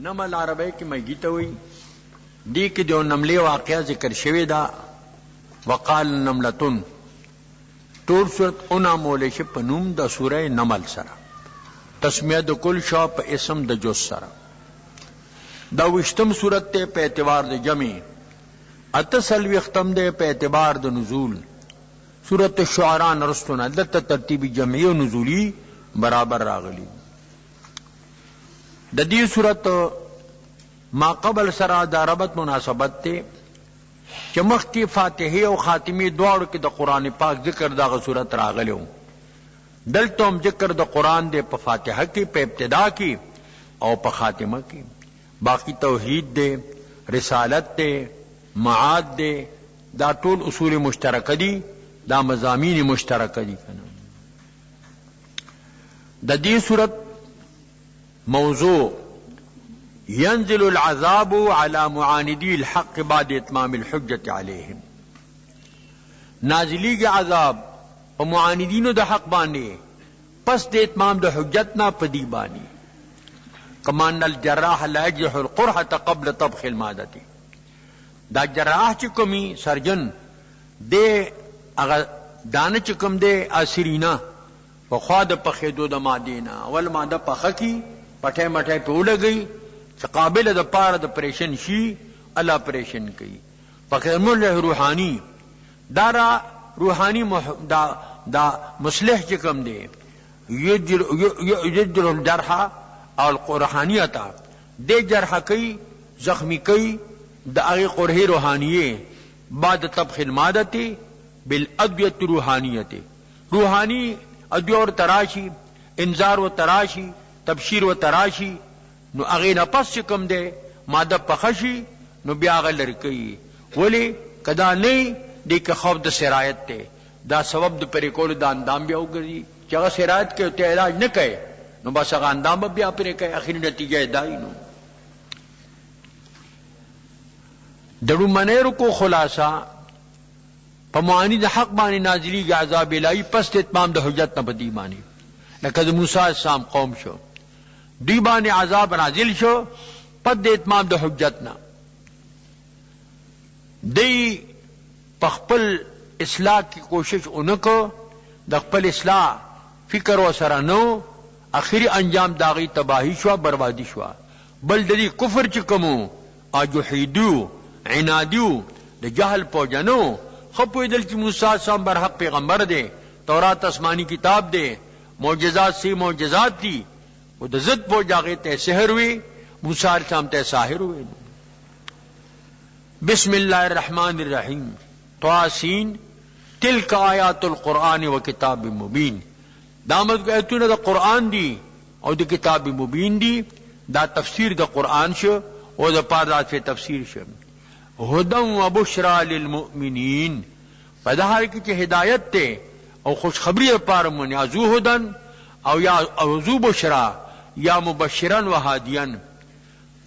نمل عربی کی میگی ته وی دی کې د نملې واقعا ذکر شوی دا وقال نملتن تور صورت اونا مولش په نوم د سوره نمل سره تسمیه د کل شو په اسم د جز سره دا وشتم صورت ته په اعتبار د جمع اتصل وختم ده په اعتبار د نزول سورۃ الشعراء نرستونه د ترتیبی جمعی او نزولی برابر راغلی د دې صورت ما قبل سره د ربط مناسبت ته چې مخکې فاتحه او خاتمه دواړو کې د قران پاک ذکر دغه صورت راغلی دلته هم ذکر د قران د په فاتحه کې په ابتدا کې او په خاتمه کې باقی توحید ده رسالت ده معاد ده دا ټول اصول مشترکه دي دا مضامین مشترکه دي کنه د دې صورت موضوع ينزل العذاب على معاندي الحق بعد اتمام الحجة عليهم نازلی کے عذاب و معاندینو دا حق بانے پس دے اتمام دا حجت نا پدی بانی کمان الجراح لا يجرح القرحة قبل طبخ المادة دا جراح چکمی سرجن دے اگر دانا چکم دے اسرینا وخواد پخیدو دا مادینا والمادہ پخکی پٹھے مٹھے پہ لگئی قابل د پاره د پریشن شي الله پریشن کوي فقرمل روحانی دارا روحانی دا مصلح چې کوم دی یجر الجرح او القرحانیت د جرح کوي زخمی کوي د هغه قرحه روحانیه بعد طبخ المادته بالادویه روحانیت روحانی ادویه تراشی انذار و تراشی تبشیر و تراشی نو اغه نه پس کوم دی ماده پخشي نو بیا غلر کوي ولی کدا نه دی که خوف د سرایت ته دا سبب د پرې کول د اندام بیا وګرځي چې هغه سرایت کې ته علاج نه کوي نو بس هغه اندام بیا پرې کوي اخري نتیجه دای نو دړو منیر کو خلاصہ په معانی د حق باندې نازلی د عذاب الهی پس اتمام د حجت نه بدی باندې لکه موسی السلام قوم شو دی باندې عذاب نازل شو پد د اتمام د حجت نه دی خپل اصلاح کی کوشش اونکو د خپل اصلاح فکر و سره نو اخری انجام داغي تباہی شو بربادی شو بل د کفر چې کومو اجحیدو عنادیو د جهل پوجنو خپو دل چې موسی سم بر حق پیغمبر دی تورات آسمانی کتاب دی معجزات سی معجزات دی وہ د ضد پو جاگے تے سحر ہوئی موسی علیہ السلام تے ساحر ہوئے بسم اللہ الرحمن الرحیم طاسین تلک آیات القرآن و کتاب مبین دامت ایتونه دا قرآن دی او دا کتاب مبین دی دا تفسیر دا قرآن شو او دا پاردات فی تفسیر شو هدن و بشرا للمؤمنین پدہار کی چه ہدایت تے او خوشخبری پارمون یا زو هدن او یا زو بشرا یا مبشرا و ہادیا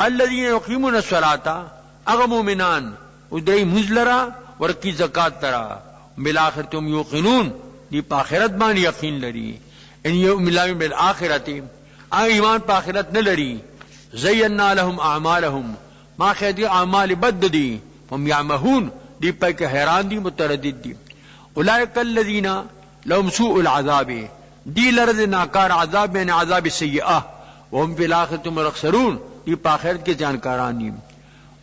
الذین یقیمون الصلاة اغا مومنان ادئی مزلرا ورکی زکات ترا بالآخرت هم یوقنون دی پا آخرت بان یقین لری ان یؤمن بالآخرت ایمان پا آخرت نلری زینا لهم اعمالهم ما خیدی اعمال بد دی هم یعمهون دی پا که حیران دی متردد دی اولئک الذین لهم سوء العذاب دی لرد ناکار عذاب یعنی عذاب سیئہ وهم فی الاخرۃ هم الاخسرون دی پا آخرت کے جانکاران دی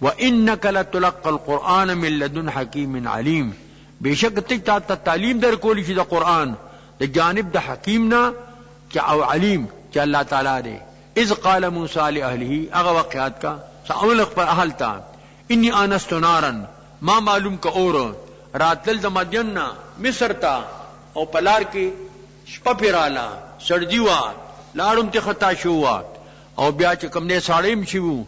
وانک لتلقى القرآن من لدن حکیم علیم بے شک تا تعلیم در کولی شي د قرآن د جانب د حکیمنا او علیم چې الله تعالی دے اذ قال موسی لاهله اغه واقعات کا ساول پر اهل تا انی انست نارا ما معلوم کا اور راتل د مدین مصر تا او پلار کې شپه پیرالا سړجیوا لاړم ته خطا شو او بیا چې کوم نه ساړیم شو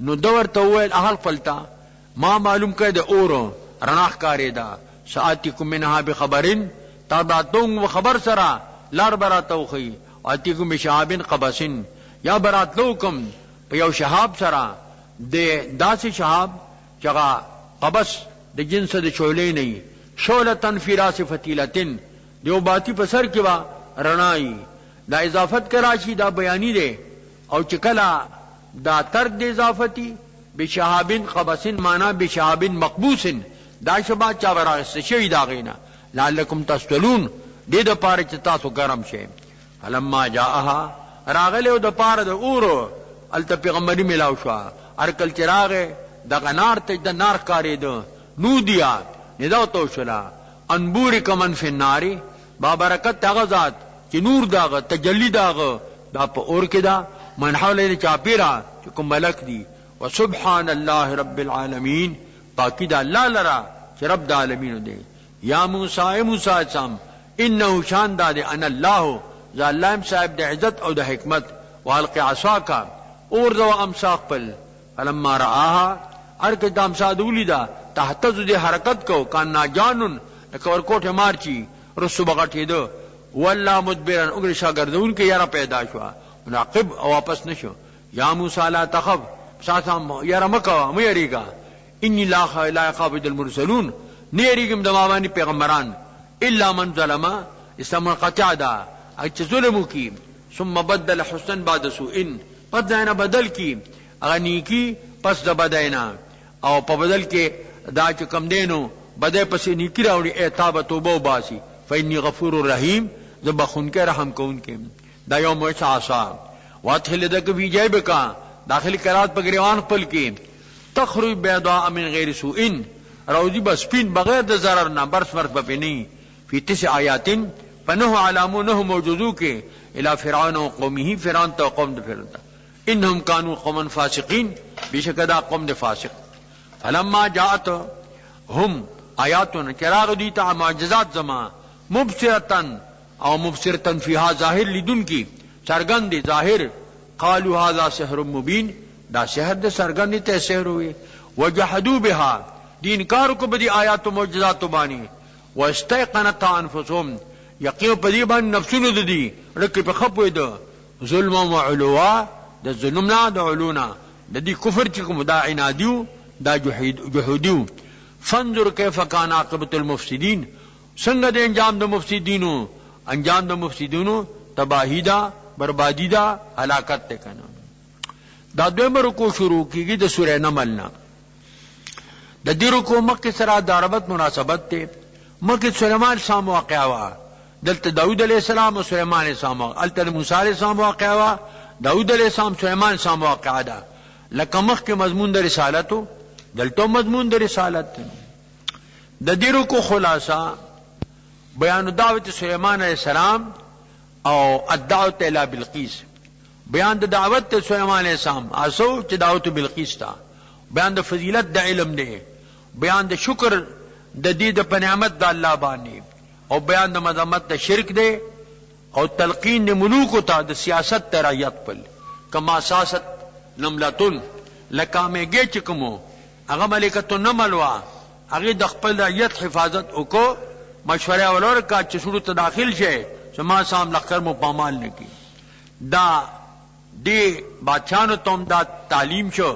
نو دور ته ویل اهل فلتا ما معلوم کړه د اور رناخ کاری دا ساعتکم منها بخبرن تابعتم وخبر سرا لار براتوخی اتیکم بشهاب قبسن یا براتلوکم په یو شهاب سرا د داسې شهاب چغا قبس د جنس د شولې نه شولتن فی راس فتیلتن دیو باتی په سر کې وا رڼای دا اضافت کراشي دا بیانی دی او چکلا دا ترک دی اضافتی بشهابن قبسن مانا بشهابن مقبوسن دا شبا چا براغست شوی دا غینا لعلکم تسولون دی دا پار چه تاسو گرم شه فلما جاءها راغلیو دا پار دا اورو التا پیغمبری ملاو شوا ارکل چراغ دا غنار تج دا نار کاری دا نو دیا نداو تو شلا انبوری کمن فی الناری بابرکت تغذات چی نور داغ تجلی داغ دا پا اور کدا من حولی چاپیرا چکم ملک دی وسبحان اللہ رب العالمین پاکی دا اللہ لرا چی رب دا عالمین دے یا موسیٰ موسیٰ سام انہو شان دا دے انا اللہ ذا اللہ صاحب دا عزت او دا حکمت والقی عصاکا اور دو امساق پل فلما رآها ارک دا امساد اولی دا تحتزو دے حرکت کو کاننا جانن لکور کوٹ مارچی رسو بغٹی دو واللہ مدبرن اگر شاگردون کے یارا پیدا شوا مناقب واپس نشو یا موسیٰ لا تخف ساتھا یارا مکوا میریگا انی لا خابد المرسلون نیریگم دماوانی پیغمبران الا من ظلما اسم قطع دا اچھ ظلمو کی ثم بدل حسن بعد سوئن پس دائنا بدل کی اغنی کی پس دا بدائنا او پا بدل کے دا چکم دینو بدے پسی نیکی راوڑی اعتاب توبو باسی فإنی غفور الرحیم زبخون کے رحم کون کے دا یوم عصا وادخل دک فی جیبکا داخل کرات پا گریوان پل کی تخرج بیضاء من غیر سوئن روزی بسپین بغیر دا ضررنا برس مرس بپینی فی 9 آیات پنہ علامو نہ موجودو کے الى فرعون و قومی فرعون تا قوم دا فرعون انہم کانو قوما فاسقین بشکدا قوم دا فاسق فلما جاءت ہم آیاتنا چراغ دیتا معجزات زمان مبصرتن او مبصرتن فیہا ظاہر لدن کی سرگند ظاہر قالوا هذا سحر مبین دا سحر دا سرگند تے سحر ہوئے وجحدوا بها دین کارو کو بدی آیات و معجزات بانی واستيقنتها انفسهم یقین پدی بان نفسونو دی رکی پہ خپوی دا ظلم و علوا دا ظلمنا دا علونا دا دی کفر چکم دا عنادیو دا جحودیو فانظر کیف کان عاقبت المفسدین سنگ دے انجام دا مفسدینو انجام دا مفسدینو تباہی دا بربادی دا ہلاکت تے کنا دا دویم رکو شروع کی گی دا سورہ نملنا دا دی رکو مکی سرا داربت مناسبت تے مکی سلیمان سام واقعوا دلت داود علیہ السلام و سلیمان علیہ السلام التا موسیٰ علیہ السلام واقعوا داود علیہ السلام سلیمان سام واقعا دا لکا مخ کے مضمون دا رسالتو دلتو مضمون دا رسالت دا دی رکو خلاصہ بیان دعوت سلیمان علیہ السلام او الدعوت الى بلقیس بیان دا دعوت سلیمان علیہ السلام آسو چی دعوت بلقیس تا بیان دا فضیلت دا علم دے بیان دا شکر دا دی دا پنعمت دا اللہ بانی او بیان دا مذمت دا شرک دے او تلقین دا ملوکو تا دا سیاست تا رایت پل کما ساست نملتن لکامے گے چکمو اغا ملکتو نملوا اغی دا خپل رایت حفاظت اکو مشورہ ولور کا چسوڑو تا داخل شے سما سام لخر مو پامال نکی دا دی بادشانو توم دا تعلیم شو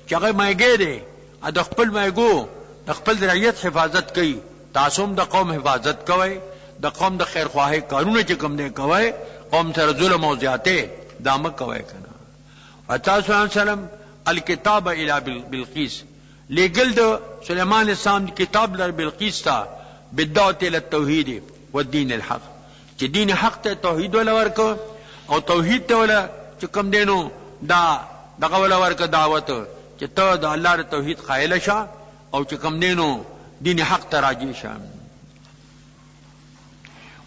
چاگے مائگے دے دا خپل مائگو دا خپل رایت حفاظت کئی تاسوم دا قوم حفاظت کوئے دا قوم دا خیر خواہی کارون چکم دے کوئے قوم سر ظلم و زیادے دامک کوئے کنا وطا صلی اللہ علیہ وسلم الکتاب الى بلقیس لے گل دا سلیمان السلام کتاب لر بلقیس تا بالدعوت الى التوحید والدین الحق چی دین حق تا توحید والا ورکو او توحید تا والا چکم دینو دا والا ورکو دعوت چی تا دا اللہ را توحید قائل شا او چکم دینو دین حق تراجی شا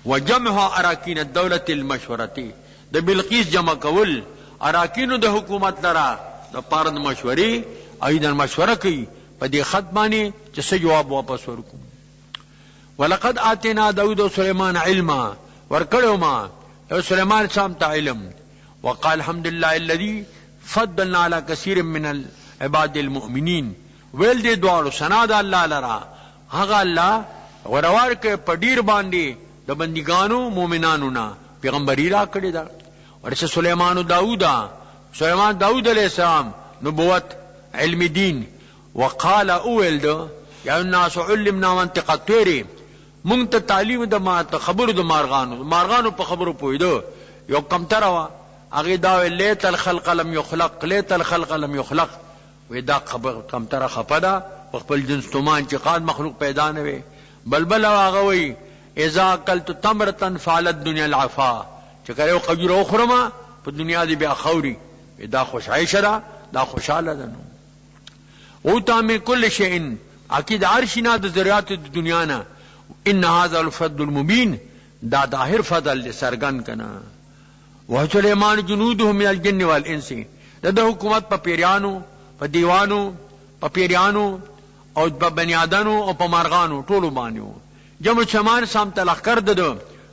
وجمعها اراکین الدولت المشورتی دا بلقیس جمع کول اراکینو دا حکومت لرا دا پارد مشوری ایدن مشورہ کی پا دی خط بانی چس جواب واپس ورکو ولقد آتنا داود و سلیمان علما ورکڑو ما سلیمان سامتا علم وقال الحمدللہ الذي فضلنا على كثير من العباد المؤمنین ویل دی دوارو سنا دا اللہ لرا هغه الله وروار کے پډیر باندې د بندګانو مومنانو نا پیغمبري را کړی دا ورسه سليمان داود علیہ السلام نبوت علم دین وقال اولد یا الناس علمنا منطق الطير مونږ ته تعلیم د ما خبرو د مارغانو په خبرو پویدو یو کم تروا هغه دا لیت الخلق لم يخلق لیت الخلق لم يخلق وې دا کم تر خپدا خپل جنس تومان چې قاد مخلوق پیدا نه وي بلبل هغه وي اذا قلت تمرتن فعلت دنیا العفا چې کړو قجر اخرما په دنیا دی بیا خوري دا خوش عیشه ده دا خوشاله ده نو او تا من کل شیء اكيد عرشنا د ذریات د دنیا نه ان هذا الفضل المبين دا ظاهر فضل سرګن کنا وسليمان جنوده من الجن والانس د حکومت په پیرانو په دیوانو په پیرانو او په بنیادانو او په مارغانو ټولو باندې جمع شمان سام تلخ کړ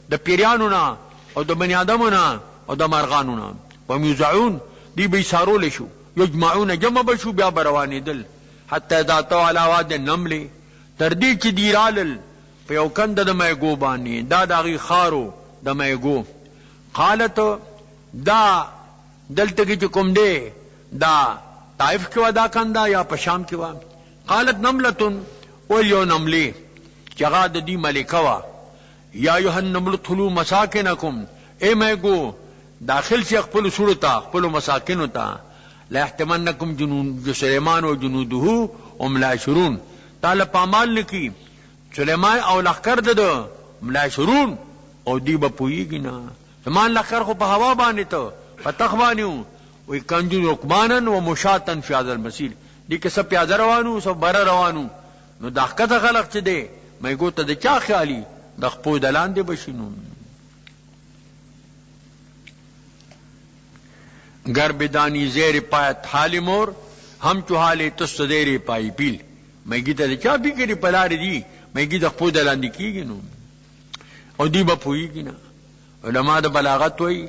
د پیرانو نه او د بنیادمو نه او د مارغانو نه وميزعون دی به سارول شو یجمعون جمع بشو بیا بروانی دل حتی اذا تو علی واد النمل تردی چې دیرال په یو کند د مېګو باندې دا داغي خارو د مېګو قالت دا دلته کې کوم دی دا طائف کې ودا کندا یا په شام کې وا قالت نملتن ول یو نملی چغا د دې ملکه وا یا ایه النمل ادخلوا مساکنکم اے مېګو داخل شي خپل صورت خپل مساکن ته لا احتمنکم جنود سليمان و جنوده هم لا شرون تعالی پامال نکی سلیمان او لخر ددو ملا شرون او دی با پویگی نا سلیمان لخر خو په هوا باندې ته پتخ باندې وی کنجو رکبانن و مشاتن فی هذا المسیر دی که سب پیاده روانو سب بره روانو نو دخکت خلق چه دی مېګو ته د چا خیالی د خپو دلان دی بشینو گر بدانی زیر پایت حال مور هم چو حال تست دیر پای پیل مېګی ته چا بی کړي پلار دی مېګی د خپو دلان دی کیږي نو او دی به پویږي نه علما د بلاغت وای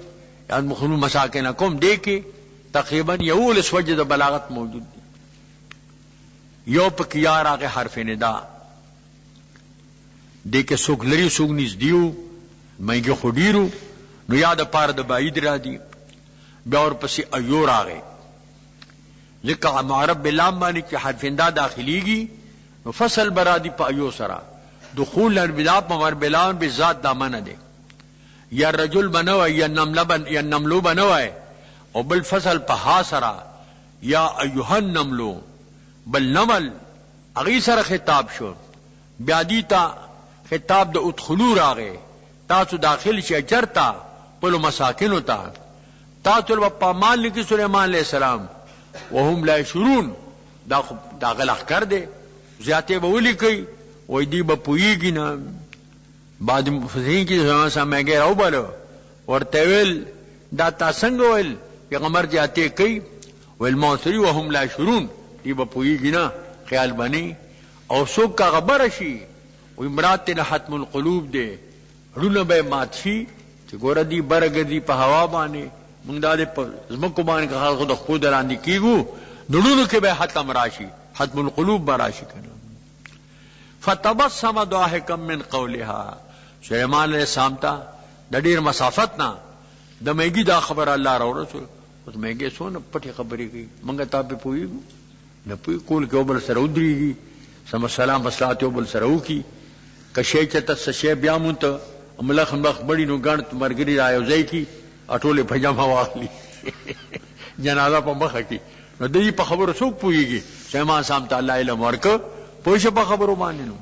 ان مخلو مساکن کوم دی کې تقریبا یول سوجه د بلاغت موجود دی یو پک یار هغه حرف ندا دی کې سوق لري سوق نس دیو مېګی خډیرو نو یاد پار د بعید را دی بیا اور پسې ایو راغی لکه معرب بلام باندې چې حرف ندا داخليږي نو فصل برادی په ایو سره دخول البدع پر بلان بذات دامن دے یا رجل بنو یا نمل یا نملو بنو او بل فصل په ها سره یا ایها النملو بل نمل اغي سره خطاب شو بیا دیتا خطاب د ادخلوا راغه تاسو داخل شئ چرتا په مساکن تا تاسو په مال کې سليمان عليه السلام وهم لا يشرون دا غلخ کړ دے زیاته به ولي کوي وای دی به پویږي نه بعد مفسرین کې زما سمګه راو بلو ورته ویل دا تاسو ویل پیغمبر جاته کوي ول موثری وهم لا شرون دی به پویږي نه خیال بني او څوک کا خبر شي وای مراد ته ختم القلوب دی رونه به مات شي چې ګور دی برګ دی په هوا باندې مونږ د زمکو باندې خلکو د خود لاندې کیګو دړونو کې به ختم راشي ختم القلوب براشي کنه فتبسم ضاحكا من قولها سليمان عليه السلام ته د ډیر مسافت نه د میګي دا خبر الله او رسول اوس میګي سونه پټي خبرې کوي مونږ ته په پوي نه پوي کول کې وبل سره ودريږي سم سلام بسلات وبل سره وکي کشه چته سشه بیا مونته املخ مخ بڑی نو ګڼ مرګري رايو ځای کی اټوله پجامه واخلي جنازه په مخه کی نو دې په خبرو څوک پويږي سليمان سام تعالی علم ورکو پوښه په خبرو باندې نو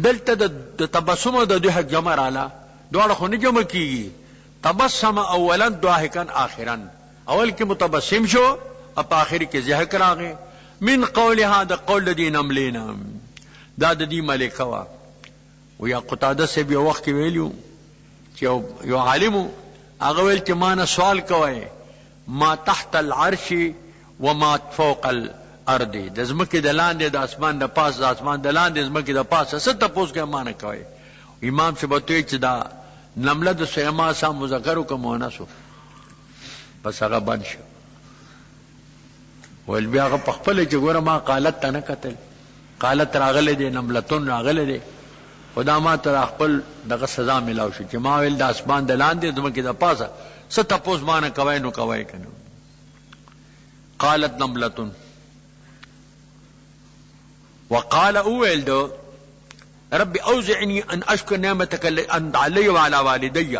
دلته د تبسم د دوه جمع رااله دوړ خو نه جمع کیږي تبسم اولا ضاحکا اخرا اول کې متبسم شو په اخر کې ضحک راغی من قولها د قول دین املینا دا د دې ملکه وا ویا قتاده سے به وخت ویلو چې یو عالم هغه ویل چې ما نه سوال کوي ما تحت العرش وما فوق الارض د زمکه د لاندې د اسمان د پاس د اسمان د لاندې د زمکه د پاس څه ته پوس کې مانه کوي امام سے بتوي چې دا نمله د سیما سم مذکر او مؤنث بس هغه باندې شو ول بیا هغه خپل چې ګوره ما قالت تنه قتل قالت راغله دي نملتون راغله دي خدا ما تر خپل دغه سزا ملاو شو چې ما ویل د اسمان د لاندې د زمکه د پاسه څه ته پوس مانه کوي نو کوي کنه قالت نملتون وقال اويل دو رب اوزعني ان اشكر نعمتك ان علي وعلى والدي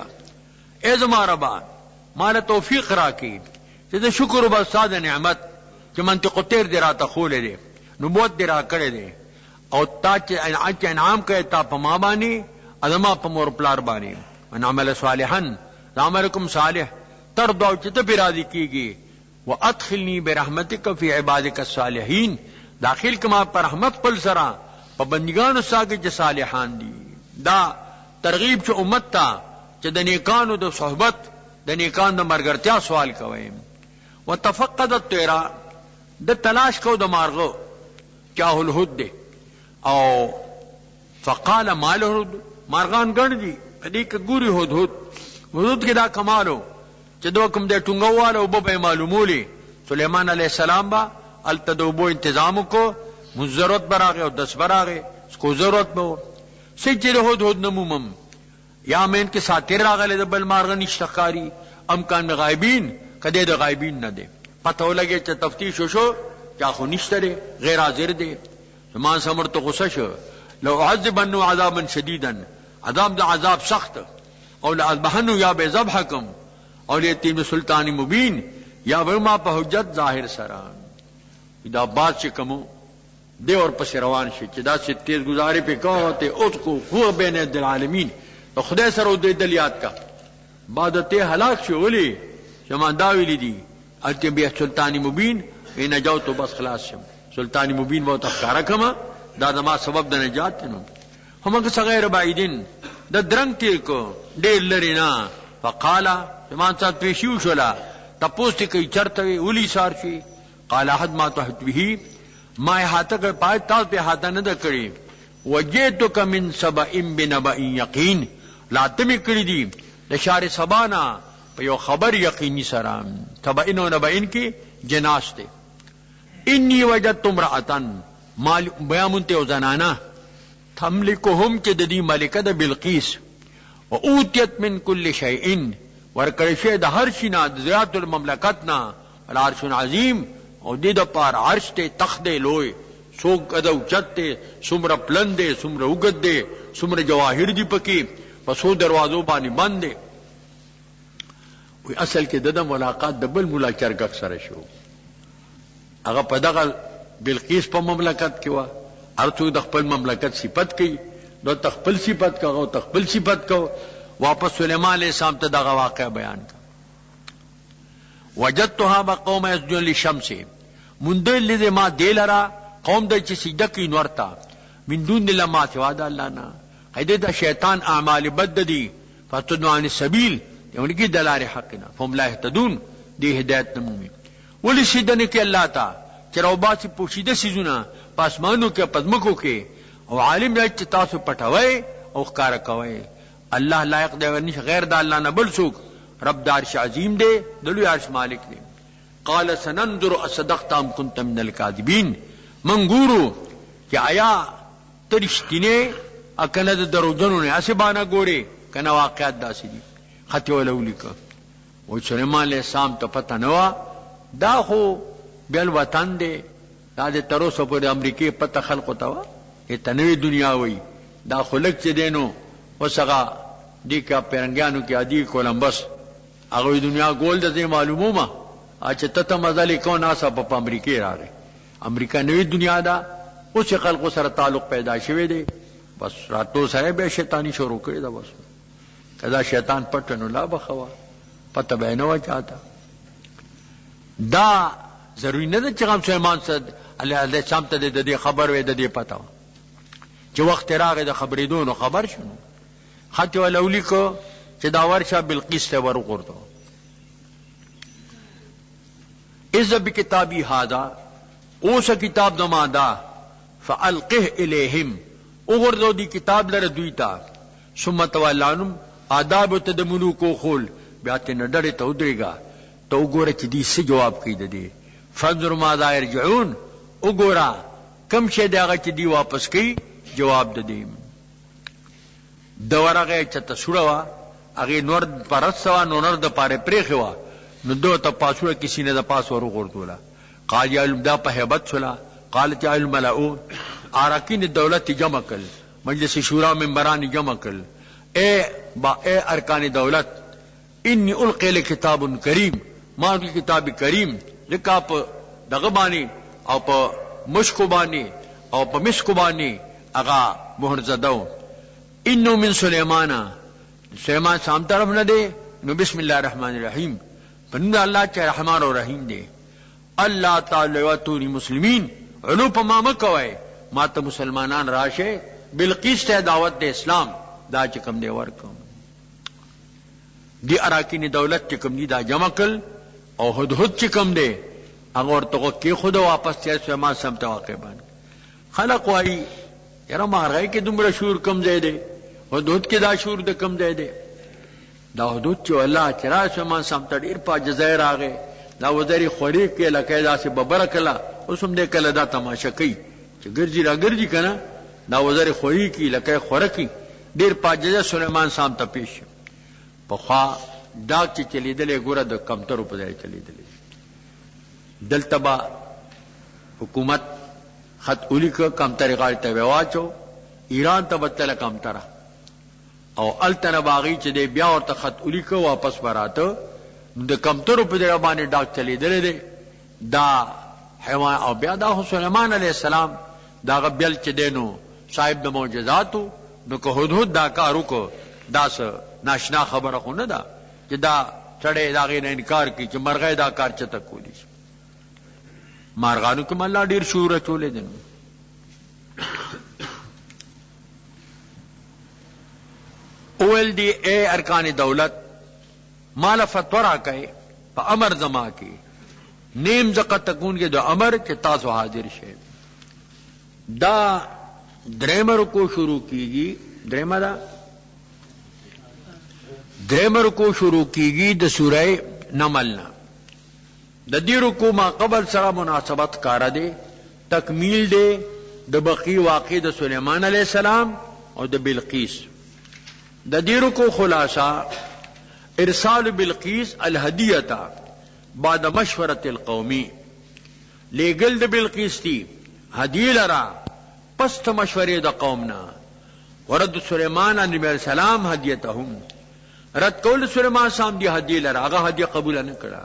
اذ ما ربا مال توفیق راکړي چې د شکر وباسا د نعمت چې منطق تیر دی راته خولې دی نبوت دی را کړی دی او تا چې انعام کوي تا په ما باندې ادما په مور پلار باندې ان عمل صالحا عملکم صالح ترضوا چې ته به راضي کیږي وادخلني برحمتك في عبادك الصالحين داخل کما پر رحمت خپل سره په بندگانو ساګه چې صالحان دي دا ترغیب چې امت ته چې د نیکانو د صحبت د نیکانو د مرګرتیا سوال کوي وتفقد الطير د تلاش کو د مارغو چاهو الهد او فقال ما الهد مارغان ګڼ دي دې کې ګوري هدهد کې دا کمالو چې دو کوم د ټنګواله او به معلومولي سليمان عليه السلام با التدوبو انتظام کو مزرت براغه او 10 براغه کو ضرورت بو سجل هدهد نمومم یا مین کې ساتیر راغله د بل مارغ نشتخاری امکان غایبین کده د غایبین نه دی پته ولګي چې تفتیش وشو چا خو نشته غیر حاضر دی زمان سمر تو غصه شو لو عذبن عذابا شديدا عذاب د عذاب سخت او لعذبحن یا بذبحکم او یتیم سلطان مبین یا ورما په حجت ظاهر سره دا بات چې کوم دی اور پس روان شي چې دا چې تیز گزارې په کوته اوت کو هو بین العالمین تو خدای سره د دلیات کا عبادته هلاک شو ولي شمان دا ویل دي اته بیا سلطان مبین ان نجاوت بس خلاص شم سلطان مبین وو تخکارا کما دا دما سبب د نجات نو همغه صغیر بعیدین د درنګ تیر کو ډیر لري نه فقال شمان صاحب پیشیو شولا تپوست کی چرته ولي سار شي قال احد ما تحت به ما هاته کې پای تاسو په هاته نه کړی وجئتک من سبأ بنبأ یقین لا تم کړی دي د شار سبانا په یو خبر یقیني سره تبئن و نبئن کې جناس ته انی وجدت امرأتن مال بیامنته زنانا تملکهم چې د دې ملکه د بلقیس او اوتیت من کل شیء ورکړی شه د هر شي نه د ذات المملکت نه العرش عظیم او دې د پار عرش ته تخت لوی سوق ادو چته سمره پلندې سمره وګدې سمره جواهر دی پکې پسو دروازو باندې باندې وی اصل کې د ملاقات د بل مولا چرګ سره شو هغه په دغه بلقیس په مملکت کې و ارڅو د خپل مملکت صفت کوي نو تخپل صفت کا او تخپل صفت کو واپس سليمان عليه السلام ته دغه واقع بیان کا وجدتها بقوم يسجدون للشمس مندل لذي ما دلرا قوم د چې سجده کوي نور تا من دون الله ما سوا د الله نه هدي د شیطان اعمال بد دي فتدعوا عن السبيل یعنی دلار حقنا فهم لا يهتدون دی هدایت نمومي ولی سیدنه کې الله تا چروبا سي پوشیده سيزونه پاسمانو کې پدمکو کې او عالم دی چې تاسو پټوي او ښکارا کوي الله لایق دی ورني غیر د الله نه بل څوک رب د عرش عظیم دی د لوی عرش مالک دی قال سننظر اصدقت ام كنت من الكاذبين منګورو چې آیا ترشتینه اکنه د دروځنو نه اسبانه ګوري کنه واقعات داسې دي خطي ولولیک او سليمان عليه السلام ته پته نو دا خو بل وطن دی دا د تروسو په امریکای پته خلق تا ته نوې دنیا وای دا خلک چې دینو وسغه دی کا پیرنګانو کې عادي کولمبس هغه دنیا ګول د معلومه چې ته مزل کو ناسا په امریکای راغی امریکا نوې دنیا دا اوس خلکو سره تعلق پیدا شوه دی بس راتو سره به شیطانی شروع کړی دا بس کدا شیطان پټنو لا بخوا پته به نه و چاته دا ضروری نه چې غم سليمان صد الله شام ته د خبر وې د دې پته چې وخت راغی د خبرې دونو خبر شنو خط ولولی کو چې دا ورشه بلقیس ته ورغورته اذ بکتابی هذا اوس کتاب دمادا فالقه الیہم وګورځو دی کتاب لره دوی تا ثم تولانم آداب ته د ملوکو خول بیا ته نډړې ته ودرېګا ته وګوره چې دې څه جواب کوي د دې فنظر ماذا يرجعون وګوره کم شه دغه چې دی واپس کوي جواب د دې دورغه چې تسوړوا هغه نور پرسوا نور د پاره پرېخوا نو دو ته پاسوړه کسی نه د پاس ورو ورتولا قال یا دا په hebat شولا قالت یا الملائو ارکین دولت جمع کړ مجلس شورا منبران جمع کړ اے ارکان دولت انی القی لکتاب کریم، ما کی کتاب کریم لکا پا دغبانی او پا مشکو بانی او پا مسکو بانی اغا مہر زدو. انو من سلیمانا، سلیمان سام طرف نہ دے نو بسم اللہ الرحمن الرحیم، پنو اللہ چاہ رحمان و رحیم دے. اللہ تعالی واتونی مسلمین، علو پا ما مکوئے، ما تا مسلمانان راشے بلقیس تے دعوت دے اسلام دا چکم دے ورکم. دی اراکین دولت چکم دی دا جمع کل او ہدہد چکم دے اگر تو کی خود واپس تے سلیمان سمت واقع بان. خلق وائی یرا مارغائی کے دمرا شور کم دے دے، حدود کے دا شور دا کم دے دے. دا حدود چو اللہ چرا سلیمان سمت دیر پا جزائر آگے دا وزاری خوری کے لکے دا سے ببرکلا اسم دے کل دا تماشا کی چو گرجی را گرجی کنا دا وزاری خوری کی لکے خورکی دیر پا جزائر سلیمان سمت پیش پخوا ڈاک چی چلی دلے گورا دا کمترو پدائے چلی دلے. دلتبا حکومت خط اولی کا کمتر غاڑی تا ویواچو ایران تا بطل کمترہ او التنا باغی چی دے بیا اور تا خط اولی کا واپس براتو دا کمترو پدائے بانی ڈاک چلی دلے دے دا حیوان او بیا دا سلیمان علیہ السلام دا غبیل چی دے نو صاحب دا معجزاتو نو که حدود دا کارو کو دا سا ناشنا خبر خو نه دا چې دا چڑے دا غیر انکار کی چې مرغې دا کار چته کولی مارغانو کوم الله ډیر شور چولې دي. اول دی اے ارکان دولت مال فتورا کئ په امر زما کی نیم زقه تکون کې د امر چې تاسو حاضر شئ. دا دریمر کو شروع کیږي، دریمر کو شروع کیږي د سورہ نمل نا. د دې رکو ما قبل سره مناسبت کار دی، تکمیل دی د بقی واقع د سلیمان علیہ السلام او د بلقیس. د دې رکو خلاصہ ارسال بلقیس الهدیہ بعد مشورت القومی، لېږل د بلقیس دی هدیه لرا پس مشورې د قومنا. ورد سلیمان علیہ السلام هدیتهم، رد کول سلیمان سام دی هدیه لرا هغه هدیه قبول نه کړه.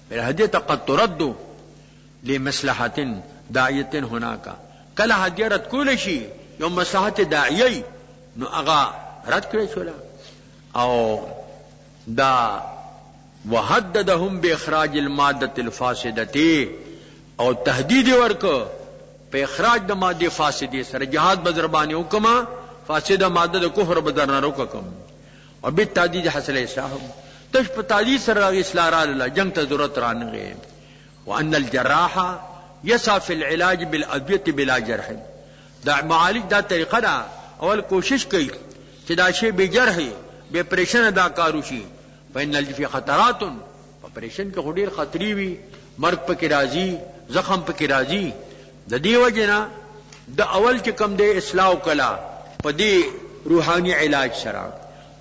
پر هدیه قد ترد لمصلحت داعیه هناك، کله هدیه رد کول شي یو مصلحت داعیه نو هغه رد کړی شو. او دا وحددهم باخراج الماده الفاسده، او تهدید ورکو په اخراج د ماده فاسده سره جهاد بدربانی حکما فاسده ماده د کفر بدرنا حکم او بالتعدید حاصل اصلاح تش په تعدید سره اصلاح را الله جنگ ته ضرورت رانغه. وان الجراح يسعى في العلاج بالادويه بلا جرح، دا معالج دا طریقه دا اول کوشش کوي چې دا شی به جرح به پریشن دا کارو شي. فإن الفي خطرات، پریشن کې غډیر خطرې وي، مرګ پکې راځي، زخم پکې راځي. د دې وجنا د اول چې کم دی اصلاح کلا په دې روحاني علاج سره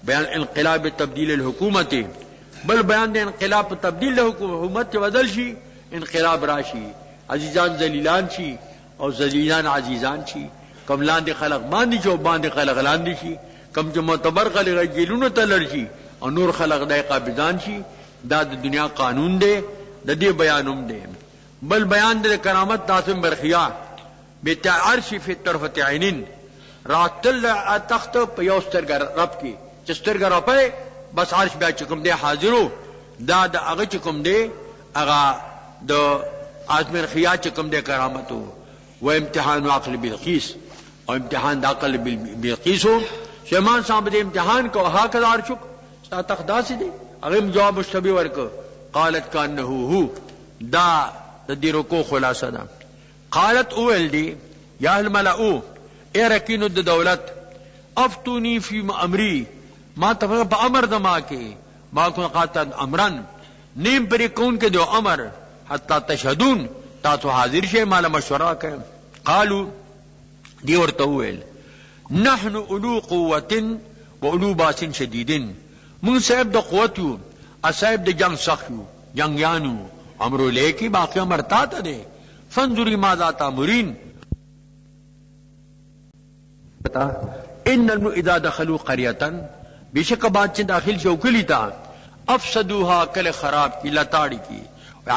بیان انقلاب تبدیل الحکومت، بل بیان د انقلاب تبدیل حکومت بدل شي، انقلاب راشي، عزیزان ذلیلان شي او ذلیلان عزیزان شي، کم لاندې خلق باندې جو باندې خلق لاندې شي، کم چې معتبر خلق جیلونو تلل شي او نور خلق دای قابضان شي. دا د دنیا قانون دی، د دې بیانوم دی. بل بیان د کرامت تاسم برخیا بیت عرش فی طرفت عینین، راتل تخت په یو سترګر رب کی چې سترګر په بس عرش بیا چکم دی حاضرو. دا د هغه چکم دی هغه د ازمر خیا چکم دی کرامتو. و امتحان عقل بلقیس، او امتحان د عقل بلقیس سلیمان صاحب د امتحان کو هکذا عرشک ستا تخت داسې دی. هغه جواب مشتبه ورک قالت کانه هو. دا د دې رکو خلاصه ده. قالت اول دی یا الملأ اے رکینو د دولت افتونی فی امری، ما تفقه په امر دما کې ما کو قاتل امرن نیم پر کون کې دو امر حتا تشهدون تاسو حاضر شئ مال مشوره کوي. قالو دی ورته ویل نحن اولو قوه و اولو باس شدیدن، من صاحب د قوت یو، صاحب د جنگ سخت یو، جنگیانو امرو لے کی باقی امر تا تا دے. فانظری ماذا تامرین، ان اذا دخلوا قرية، بشک بات چ داخل شو کلی تا افسدوها کل خراب کی لتاڑی کی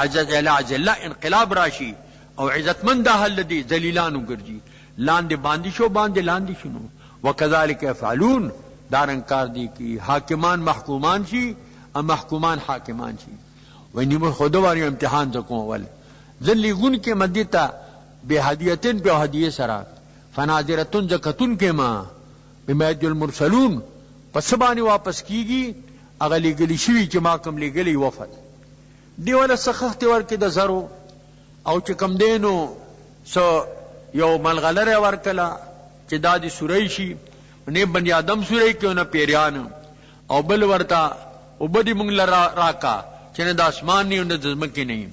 عزت اللہ انقلاب راشی او عزتمند اهل دی ذلیلانو ګرځي لاندې باندې شو باندې لاندې شنو وکذالک یفعلون دارن کار دی کی حاکمان محکومان شي او محکومان حاکمان شي ونی مو خود واری امتحان زکو اول ذلی گن کے مدیتا بے هدیتن په هدیه سره فناظرتن زکتن کې ما بمید المرسلون پس باندې واپس کیږي اغلی گلی شوی چې ما کوم لګلی وفد دیواله سخت ورکې د زرو او چې کم دینو سو یو ملغلره ورکلا چې دادی سوری شي نه بنی آدم سوری کې نه پیریان او بل ورتا او بدی مونږ لرا راکا چې نه د اسمان نه د ځمکې نه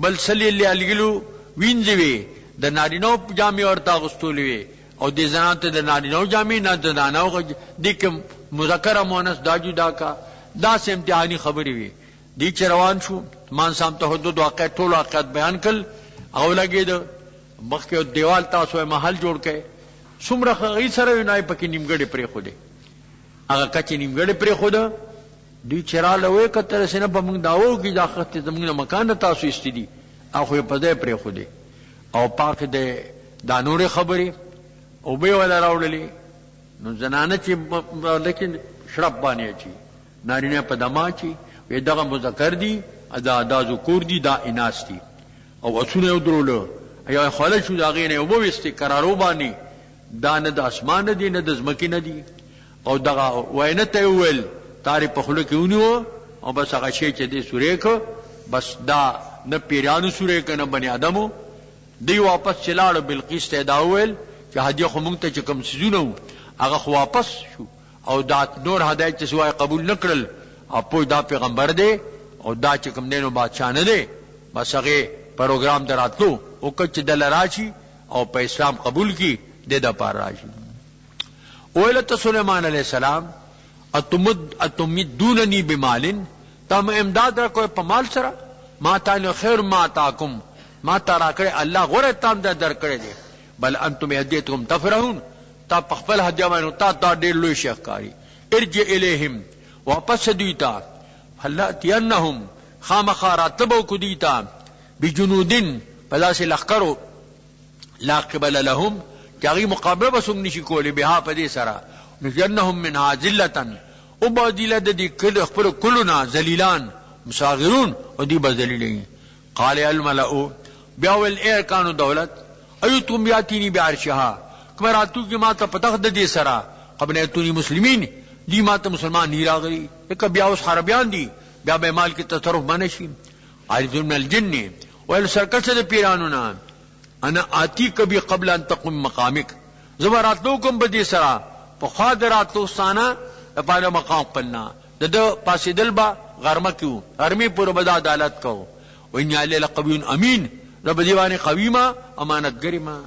بل صلی الله علیه وینځوي د نارینو جامې ورتا غستولې او د زنانو د نارینو جامې نه د زنانو د کوم مذکر مؤنث دا جدا کا دا سه امتحانی خبرې وي دی چې روان شو مان سام ته حدود واقع ټول واقعات بیان کړ او لګید مخکې دیوال تاسو محل جوړ کړي څومره غي سره نه پکې نیمګړې پرې خو دې هغه کچې نیمګړې پرې خو ده دی چراله وې کتر سينه په موږ داوو کې دا خط زموږ مکان تاسو استدي اخو په دې پرې خو دې او پاک دې دا نور خبرې او به ولا راوړلې نو زنانه چې لیکن شرب باندې چی نارینه په دما چی وې دغه مذکر دي ادا ذکور دي دا اناث دي او اصول درولو ایا خالد شو دا غینه او به استقرارو باندې دا نه د اسمان دي نه د زمکې نه دي او دغه وینه ته ویل تاری په خلو کې ونیو او بس هغه شی چې دې سورې کو بس دا نه پیرانو سورې کنه بنی آدمو دی واپس چلاړو بلقیس ته دا ویل چې هدیه خو مونږ ته چې کوم سيزونه هغه خو واپس شو او دا نور هدایت چې سوای قبول نکړل او په دا پیغمبر دی او دا چې کوم دینو بادشاہ نه دی بس هغه پروګرام دراتلو او کچ دل راشي او په اسلام قبول کی د د پار راشي اولت سليمان علیہ السلام اتمدوننی بمال تم امداد را کوئی په مال سره ما تعالی خیر ما تاکم ما ترا کړه الله غره تام در کړه دي بل انتم هدیتکم تفرحون تا خپل هدیه باندې تا ډیر لوی شیخ کاری ارجع الیہم واپس دیتا فلا تینهم خامخاراتبو کو دیتا بجنودن پلاس لخرو لا قبل لهم چاغي مقابله بسوم نشي کولی بها پدې سره نجنهم منها ذلتن وبادله د دې کله خپل کلنا ذلیلان مصاغرون او دې بذلیلین قال الملأ بیاول ایر کانو دولت ایتم یاتینی بعرشها کمراتو کی ما ته پتخ د دې سره قبل ایتونی مسلمین دی ما ته مسلمان نه راغلی یک بیا اوس حربیان دي بیا به مال کې تصرف باندې شي عارض من الجن ول سرکشه د پیرانو نه انا آتی کبھی قبل ان تقم مقامک زبراتو کوم بدی سرا په خاطراتو سانا لپاره مقام پلنا د پاسې دلبا غرمه کیو غرمه پر بد عدالت کو وان علی لقوی امین رب دیوانه قویما امانت گریما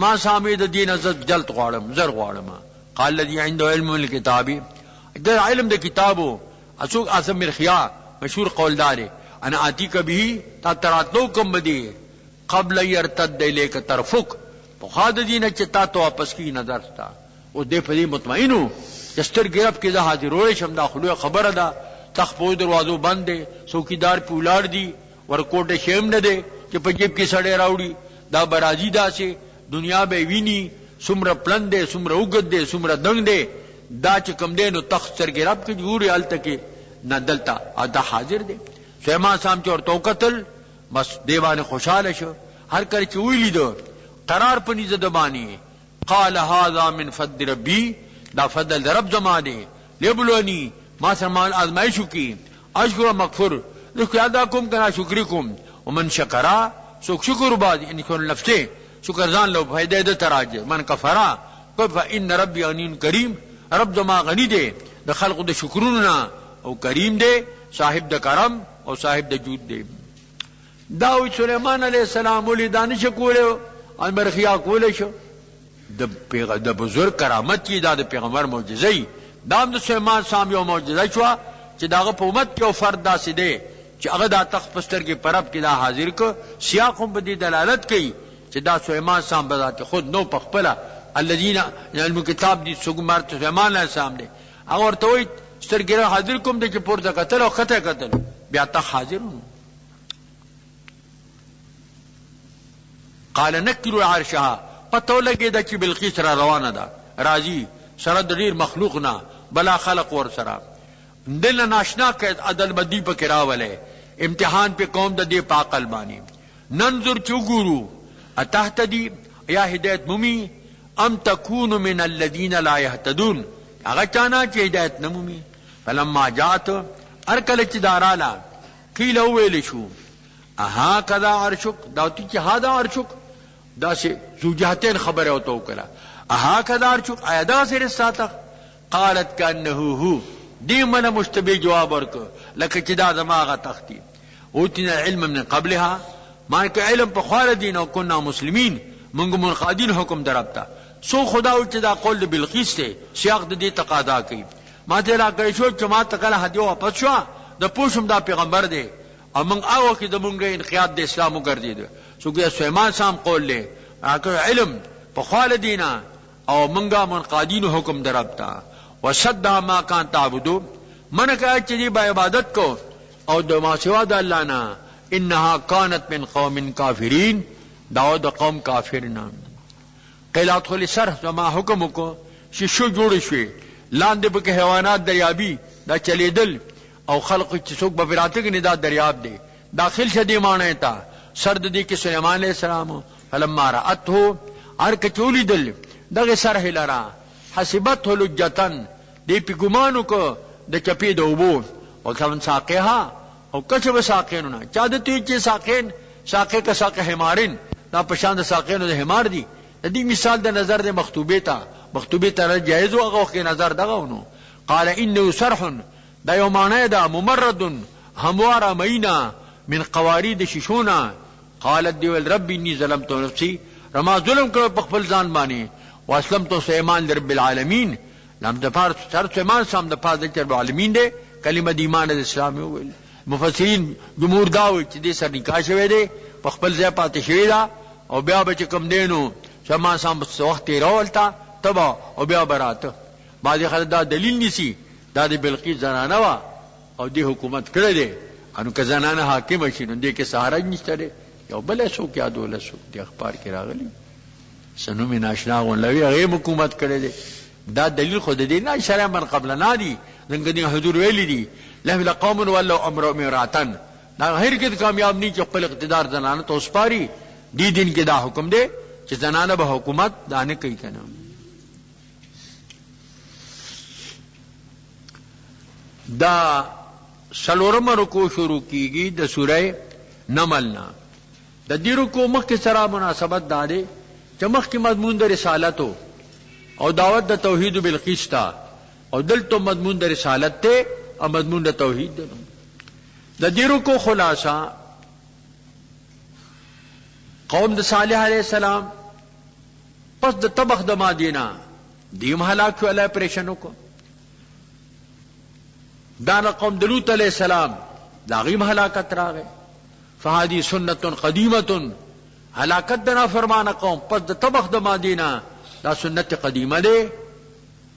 ما سامي د دین عزت جلت غواړم زر غواړم قال الذي عنده علم الكتاب د علم د کتابو اسوق اعظم مرخیا مشهور قولدار انا آتی کبھی تا تراتو کوم بدی قبل يرتد اليك طرفك فخاد دین چتا تو واپس کی نظر تا او دې په مطمئنو جستر ګرف کې زه حاضر شم دا خلوه خبره ده تخپو دروازو بند څوکیدار پولار دی ورکوټه شیم نه دی چې په جیب کې سړی راوړي دا برازي دا سي دنیا به ویني سمره پلند دی سمره وګد دی سمره دنګ دی دا چې کم دی نو تخت سر ګرف کې جوړي الته کې نه دلتا ادا حاضر دی سیما سام چور تو قتل بس دیوانه خوشاله شو هر کله چې ویلی دو قرار پنی زدبانی قال هذا من فضل ربي دا فضل رب زمانه لبلونی ما سرمان آزمائشو کی اشکر مغفر لکھ یادا کم کنا شکری کم ومن شکرا سوک شکر بعد یعنی کن لفظے شکر زان لو فائدہ دے تراج من کفرا فا ان ربی غنی کریم رب زمان غنی دے دا خلق دا شکروننا او کریم دے صاحب دا کرم او صاحب دا جود دے داوود سلیمان علیہ السلام ولی دانش کولے ان برخیا کولے شو د بزرگ کرامت کی دا د پیغمبر معجزه دام د سلیمان سام یو معجزه شو چې داغه په امت کې او فرد داسې دی چې هغه د تخت پستر کې پرب کې دا حاضر کو سیاق هم بدی دلالت کوي چې دا سلیمان سام بذات خود نو پخپله الذين علم کتاب دي سګمار سلیمان علیہ السلام دی هغه ورته وایي سترګې حاضر کوم د چې پورته قتل او خطه قتل بیا ته حاضر. قال نکلوا عرشها پتو لګی دا چې بلقیس را روانه ده راځي سره د ډیر مخلوق نه بلا خلق ور سره دل ناشنا کې عدل بدی په کراوله امتحان په قوم د دې پاکل باندې ننظر چوغورو اتهتدی یا هدایت مومي ام تكون من الذين لا يهتدون هغه چانا چې هدایت نمومي. فلما جات ارکل چې دارالا قیل ویل شو اها کذا عرشک داوتی چې هادا عرشک دا سه زوجهتين خبره او تو کړه اها کذا عرشک ایدا سره ساته قالت کانه هو دی من مشتبه جواب ورک لکه چې دا دماغه تختی اوتنا علم من قبلها ما که علم په خور دین او كنا مسلمین منګ منقادین حکم درپتا سو خدا او چې دا قول بلقیس ته سیاق د دې تقاضا کوي ما ته را کوي شو چې ما ته کله هدیو واپس شو د پوښم دا پیغمبر دی او موږ هغه کې د مونږه انقیاد د اسلام وګرځید سو کې سليمان سام قول له هغه علم په خور دینا او منګه منقادین حکم درپتا وصد ما کان تعبدو من کہا چې دی عبادت کو او د ما سوا د الله نه انها كانت من قوم کافرین داود قوم کافرنا قیل ادخل شرح ما حکم کو شو جوړ شوی لاندې به حیوانات دریابی دا چلیدل او خلق چې څوک به براته کې نه دا دریاب دی داخل شدی معنی تا سرد دی کې سليمان علیہ السلام فلما رأته ار کچولی دل دغه شرح لرا حسبته لجتن دی په ګمانو کو د چپی د وبو او څون ساقها او کچب ساقینونه چا د تی چې ساقین ساقه کا ساقه حمارین دا پشان د ساقینو د حمار دی د دې مثال د نظر د مخطوبه ته جایز او هغه کې نظر دغه ونو قال انه صرح دا یومانه دا ممرد هموار مینا من قوارید ششونا قالت دی رب انی ظلمت نفسی رما ظلم کړو په خپل ځان باندې واسلمت سليمان لرب العالمین لم دفار سر سليمان سام د پاز د رب العالمین دی کلمه د ایمان د اسلام ویل مفسرین جمهور داوي چې دې سر نکاح شوی دی په خپل ځای پاتې شوی دا او بیا به کم دینو سليمان سام وخت راولتا تبا او بیا برات بعضی خلک دا دلیل نسی دا د بلقیس زنانه وا او دی حکومت کړی دی انو که زنانه حاکم شي نو دې کې سهارج نشته دی یو بل څوک یادول څوک د اخبار کې راغلی سنو می ناشنا غونلوی هغه حکومت کړی دی دا دلیل خود دی نه شرع من قبل نه دی څنګه دی حضور ویلی دی له قوم ولو امر امراتن دا هر کې کامیاب نه چې خپل اقتدار زنانه ته وسپاري دی دین کې دا حکم دی چې زنانه به حکومت دانه کوي کنه. دا سلورم رکو شروع کیږي د سوره نمل نه د دې رکو مخکې سره مناسبت داده چې مخکې مضمون د رسالت او دعوت د توحید بلقیس تا او دلته مضمون د رسالت ته او مضمون د توحید ده. د دې رکو خلاصہ قوم د صالح علیہ السلام پس د طبخ د مدینہ دیم هلاک شو الله پریشانو کو دانا قوم دلوت علیہ السلام داغیم ہلاکت راغے فہادی سنت قدیمت ہلاکت دنا فرمان قوم پس دا طبخ دا مدینہ دا سنت قدیمہ دے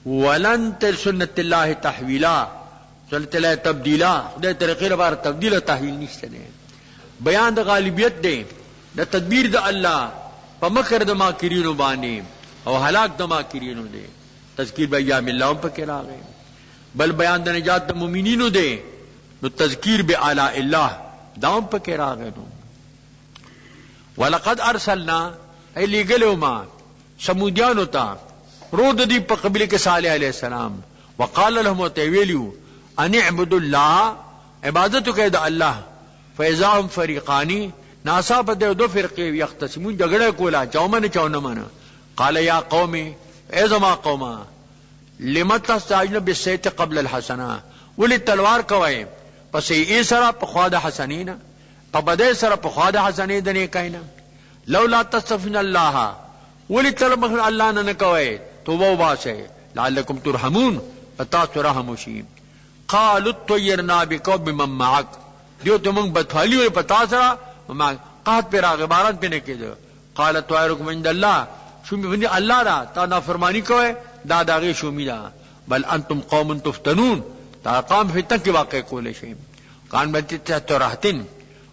ولن تل سنت اللہ تحویلا سنت اللہ تبدیلا خدای طریقی لبار تبدیل تحویل نشتے دے بیان دا غالبیت دے دا تدبیر دا اللہ پا مکر دا ماکرینو بانے او ہلاک دا ماکرینو دے تذکیر بیام اللہ پا کرا گئے بل بیان د نجات د مومنینو دی نو تذکیر بآلاء الله داوم پکې راغی نو ولقد ارسلنا ایلی گلو ما سمودیانو ته رود دی په قبیله کې صالح علیہ السلام وقال لهم وتویلو ان اعبدوا الله عبادت کوي د الله فاذا هم فریقان ناصاب د دو فرقې یختصمون جګړه کولا چاومنه چاونمنه قال یا قومي اذا قوما لمت تستعجل بالسيف قبل الحسنه ولي تلوار کوي پس ای سره په خوا د حسنینا په بده سره په خوا د حسنې د نه کینا لولا تستغفرون الله ولي طلب الله نه کوي توبه واسه لعلكم ترحمون پتا ترحم شي قالوا طيرنا بكم بمن معك دیو ته موږ بدفعلی ور پتا سره ما قحط پر غبارات پنه کېدو قال طائركم عند الله شو می الله را تا نافرمانی کوي دا داغه شومی دا بل انتم قوم تفتنون دا قام فتنه کې واقع کولې شي کان بنتی ته راحتن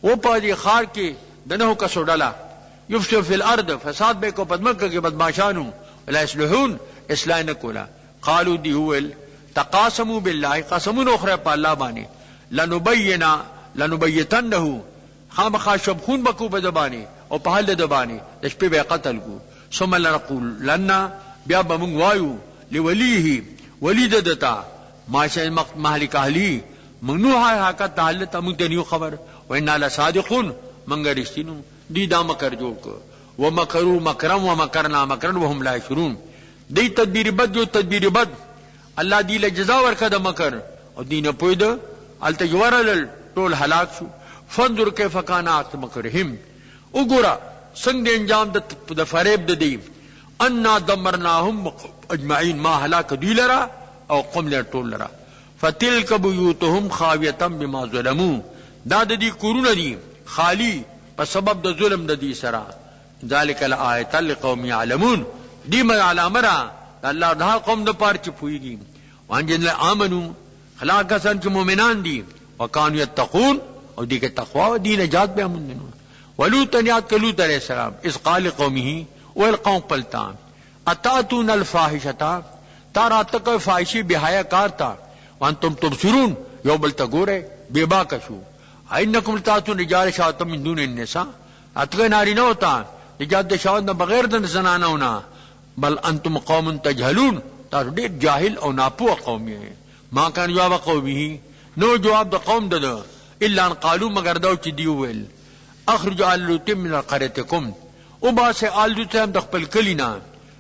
او په دې خار کې دنه کا سوډالا یفسد فی الارض فساد به کو پدمکه کې بدمعشانو ولا یصلحون اصلاح نه کولا قالوا دی هول تقاسموا بالله قسمون اخرى په الله باندې لنبیتنه خامخا شبخون بکو په زبانی او په حل دبانی د شپې به قتل کو ثم لنقول لنا بیا به موږ وایو لولیه ولید دتا ماشه مهلک اهلی منوها حقت حالت موږ ته نیو خبر وینا لصادقون منګ رښتینو دی دا مکر جوړ کو ومکروا مکرم ومکرنا مکرن وهم لا يشعرون دی تدبیر بد جو تدبیر بد الله دی له جزا ورکړه د مکر او دینه پوید التجورل ټول هلاک شو فانظر كيف كان عاقبة مكرهم وګورا څنګه انجام د فریب د دی ان دمرناهم اجمعين ما هلاك دی لرا او قوم له ټول لرا فتلك بيوتهم خاويه بما ظلموا دا د دې کورونه دي خالی په سبب د ظلم د دې سره ذالک الایت لقوم يعلمون دی ما علامه الله دا قوم د پاره چې پويږي وانجن امنو خلاق کسان چې مؤمنان دي وکانو یتقون او دې کې تقوا او دې نجات به موندنو ولوط یاد کلوط علیہ السلام اس قال قومه والقوم پلتان اتاتون الفاحشتا تارا تک فاحشی بهایا کارتا وانتم تبصرون یو بل تګوره بے باک شو انکم تاتون رجال شاتم من دون النساء اتګ ناری نه ہوتا نجات شاوند نه بغیر د زنانو نه بل انتم قوم تجهلون تاسو ډېر جاهل او ناپوه قوم یې ما کان جواب قومه نو جواب د قوم دده الا ان قالوا مگر دا چې دی ویل اخرج آل لوط من قريتكم وباسه آل لوط هم د خپل کلینا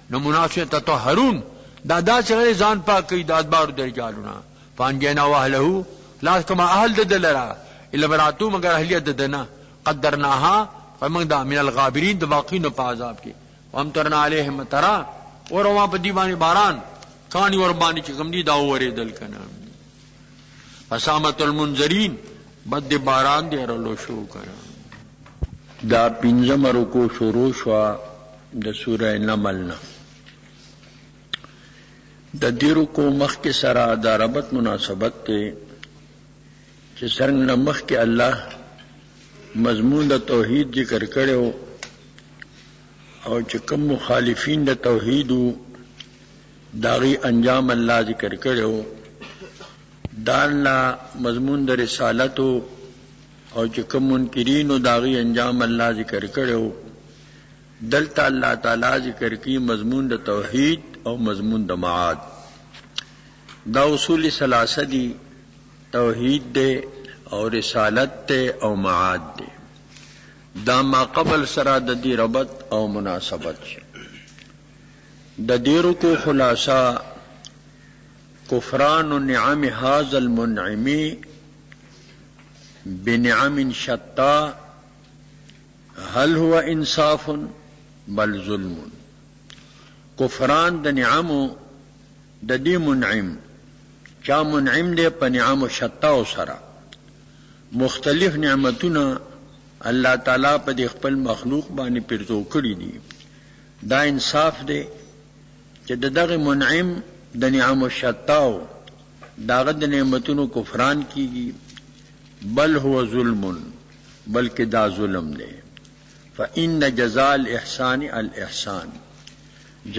نو مناسب تطهرون دا چې ځان پاک کړي د ادبار د رجالونه فانجینا واهله لاس کما اهل دلرا الا براتو مگر اهلیت ددنا قدرناها فمن دا من الغابرین د باقین په عذاب کې وامطرنا علیهم ترا وروا په دیوانی باران کانی ور باندې چې کم دي دا ورې دل کنه فسامت المنذرین بد باران دی رلو شو کنه دا پنځم رکو شروع شو د سوره نمل نه د دې رکو مخ کې سره دا ربط مناسبت ته چې څنګه مخ کې الله مضمون د توحید ذکر کړو او چې کوم مخالفین د توحید داغي انجام الله ذکر کړو دالنا مضمون د رسالت او چې کوم منکرین او داغي انجام الله ذکر کړو دلته الله تعالی ذکر کی مضمون د توحید او مضمون د معاد دا اصول ثلاثه دي توحید دے او رسالت دے او معاد دے دا ما قبل سره د دې ربط او مناسبت شي د دې رکو خلاصہ کفران نعم هذا المنعم بنعم شتى هل هو انصاف بل ظلم کفران د نعم د دې منعم چا منعم دے په نعم شتى او سره مختلف نعمتونه الله تعالی په دې خپل مخلوق باندې پرتو کړی دي دا انصاف دی چې دغه منعم د نعم شتاو داغه د نعمتونو کفران کیږي بل هو ظلم بلکې دا ظلم دی فإن جزاء الإحسان الإحسان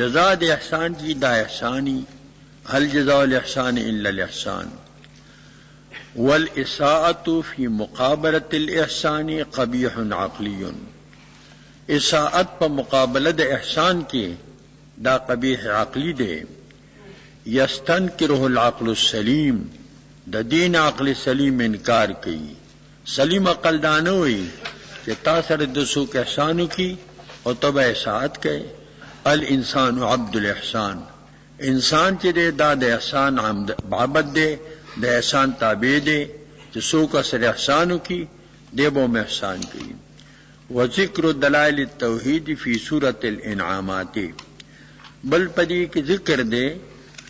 جزاء د احسان کی دا احسانی هل جزاء الإحسان إلا الإحسان والإساءة في مقابلة الإحسان قبيح عقلي اساءت په مقابله د احسان کې دا قبیح عقلی دی یستنکره العقل السلیم د دین عقل سلیم انکار کوي سلیم عقل دانه وي چې تا سره د څوک احسانو کی او تب اساءت کوي الانسان عبد الاحسان انسان چې دا د احسان عبادت دی د احسان تابع دی چې څوک سره احسانو کی دی به احسان کوي وذکر دلائل التوحید فی سورۃ الانعامات بل پدی کی ذکر دے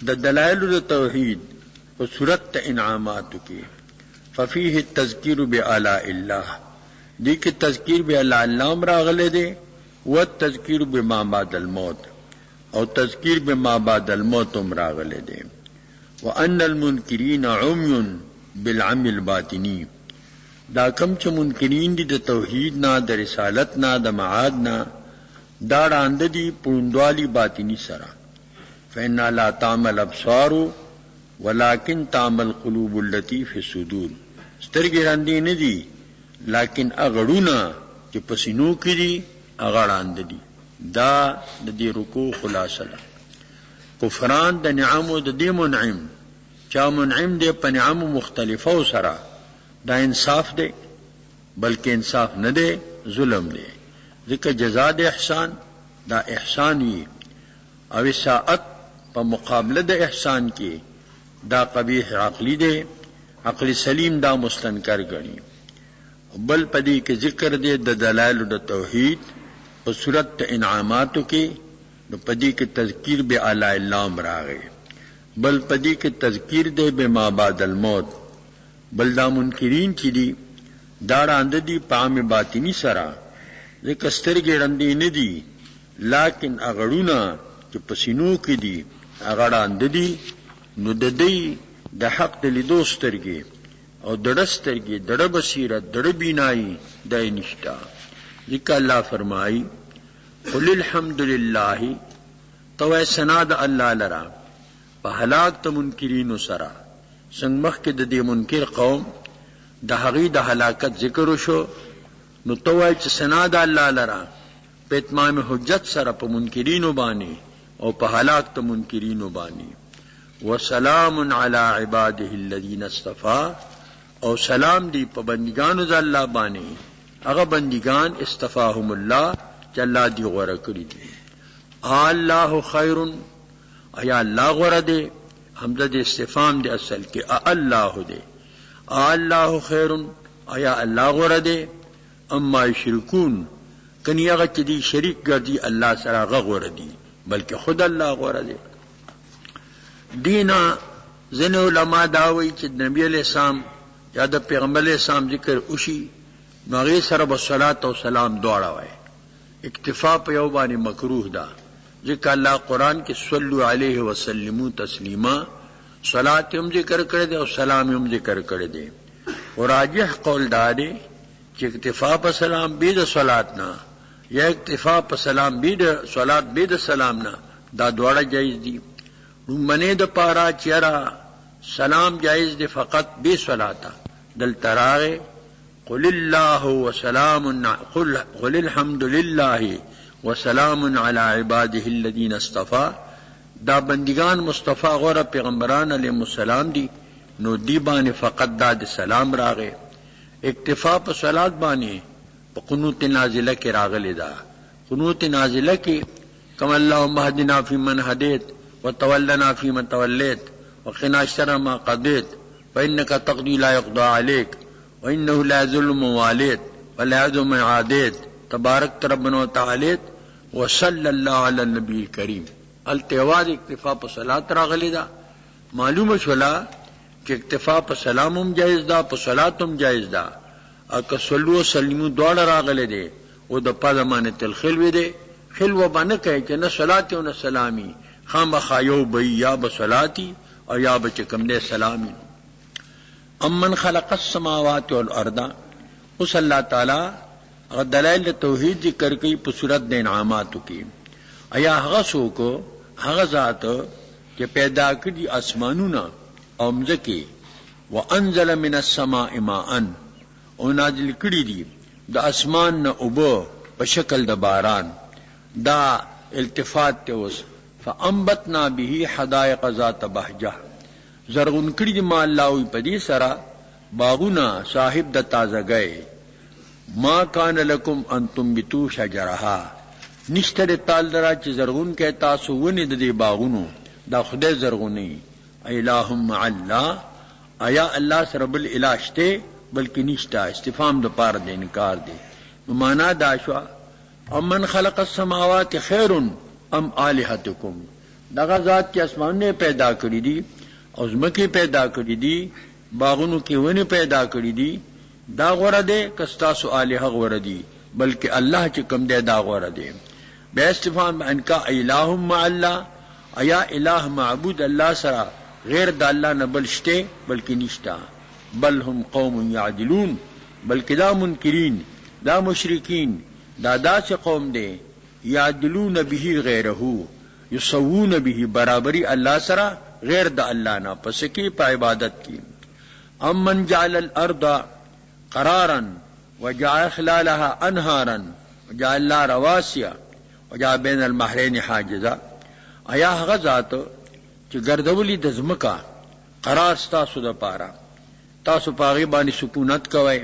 د دلائل التوحید په سورۃ انعامات کې ففیه التذکیر بآلاء الله دی کی تذکیر بآلاء الله راغله دے و تذکیر بما بعد الموت او تذکیر بما بعد الموت راغله دے وان المنکرین عمی بالعمی الباطنی دا کم چې منکرین دي د توحید نه، د رسالت نه، د معاد نه، دا راند دي پوندوالی باطنی سره. فإن لا تعمل ابصار ولكن تعمل قلوب التي في الصدور. سترګې راندې نه دي لیکن اغړونه چې پسینو کې دي هغه راند دي. دا د دې رکوع خلاصه ده. کفران د نعمو د دې منعم چا منعم دی په نعمو مختلفو سره، دا انصاف دی بلکې انصاف نه دی، ظلم دی. ځکه جزا د احسان دا احسان وي او اساءت په مقابله د احسان کې دا قبیح عقلی دی. عقل سلیم دا مستنکر گنی. بل پدی کے ذکر دے د دلائل د توحید په صورت انعاماتو کې، نو پدی کے تذکیر بے اعلی اللہ راغے. بل پدی کے تذکیر دے بے ما بعد الموت. بل دا منکرین چی دی دا راند دی پام باطنی سرا، ذکر سترګې رندې نه دي لیکن اغړونه چې پسینو کې دي هغه راند دي. نو د دې د حق د لیدو سترګې او دړه سترګې، دړه بصیرت، دړه بینایی دای نشتا. ذکر الله فرمائی قل الحمد لله، تو ثنا د الله لرا په هلاک ته منکرینو سره. څنګه مخکې د دې منکر قوم د هغې د هلاکت ذکر وشو، نو تو وای چې ثنا د الله لرا په اتمام حجت سره په منکرینو باندې او په هلاک ته منکرینو باندې. وسلام علی عباده الذین اصطفى، او سلام دی په بندگانو د الله باندې هغه بندگان استفاهم الله چې الله دی غوړه کړی دي. الله خیر، ایا الله غوړه دی؟ حمزه د استفهام دی اصل کې الله دی. الله خیر، ایا الله غوړه دی؟ اما یشرکون، کني هغه چې دی شریک ګرځي الله سره هغه غوړه دی، بلکې خود الله غوړه دی. دینا ځینې علما دا وایي چې نبی علیہ السلام یا د پیغمبر علیہ السلام ذکر وشي نو هغې سره به صلات او سلام دواړه وایي. اکتفا په یو باندې مکروه ده، ځکه الله قرآن کې صلو علیه وسلمو تسلیما، صلات هم ذکر کړی دی او سلام هم ذکر کړی دی. او راجح قول دا دی چې اکتفا په سلام بی د صلات نه یا اکتفا په سلام بی د صلات بی د سلام نه، دا دواړه جایز دي. منی د پارا چیرا سلام جائز دے فقط بے صلاتا دل تراغے قل اللہ وسلام قل الحمد للہ وسلام علی عباده الذین اصطفى. دا بندگان مصطفیٰ غور پیغمبران علیہ السلام دی، نو دی بانے فقط دا د سلام راغے. اکتفا پا صلات بانے پا قنوت نازلہ کے راغلے دا. قنوت نازلہ کی کم اللہم اهدنا فی من ہدیت وتولنا فيما توليت وقنا شر ما قضيت فإنك تقضي لا يقضى عليك وإنه لا يذل من واليت ولا يعز من عاديت تبارك ربنا وتعاليت وصلى الله على النبي الكريم. التواضع اکتفا په صلات راغلی دا. معلومه شولا چې اکتفا په سلام هم جایز دا، په صلات هم جایز دا. اکه صلو سلمو دواړه راغلی دی او د پاده باندې تل خلوی دی. خلوه باندې کوي چې نه صلات او نه سلامي، خامخا یو بی یا بصلاتی او یا بچکم دے سلامی. امن خلق السماوات والارض، اس اللہ تعالی دلائل توحید ذکر کی په صورت د انعاماتو کی. ایا هغه څوک، هغه ذات چې پیدا کړي اسمانونه او مځکه، وانزل من السماء ماء، او نازل کړي دي د اسمان نه اوبه په شکل د باران. دا التفات ته اوس فانبتنا به حدائق ذات بهجه، زرغون کړي دي ما الله وي پدې سره باغونه صاحب د تازګۍ. ما کان لکم ان تنبتوا شجرها، نشته تعال درا چې زرغون کې تاسو ونی د دې باغونو، دا خدای زرغونی. الہم الله، ایا الله سره بل الہ شته؟ بلکې نشته، استفهام د پاره د انکار دی. معنا دا شو امن خلق السماوات خیر ام الہتکم، دغه ذات چې اسمانونه پیدا کړی دي او ځمکې پیدا کړی دي، باغونو کې ونی پیدا کړی دي، دا غوړه دی که ستاسو الہ غوړه دي؟ بلکې الله چې کوم دی دا غوړه دی. بیا استفهام انکا الہ مع الله، ایا الہ معبود الله سره غیر د الله نه بل شته بلکې نشتا. بل هم قوم یعدلون، بلکې دا منکرین، دا مشرکین، دا داسې قوم دی یعدلون به غیره، یسوون به برابری الله سره غیر د الله نه پس کې په عبادت کې. امن جعل الارض قرارا وجعل خلالها انهارا وجعل لها رواسي وجعل بين البحرين حاجزا، ایا هغه ذات چې ګرځولي د ځمکه قرار ستاسو د پاره، تاسو پاغي باندې سکونت کوئ.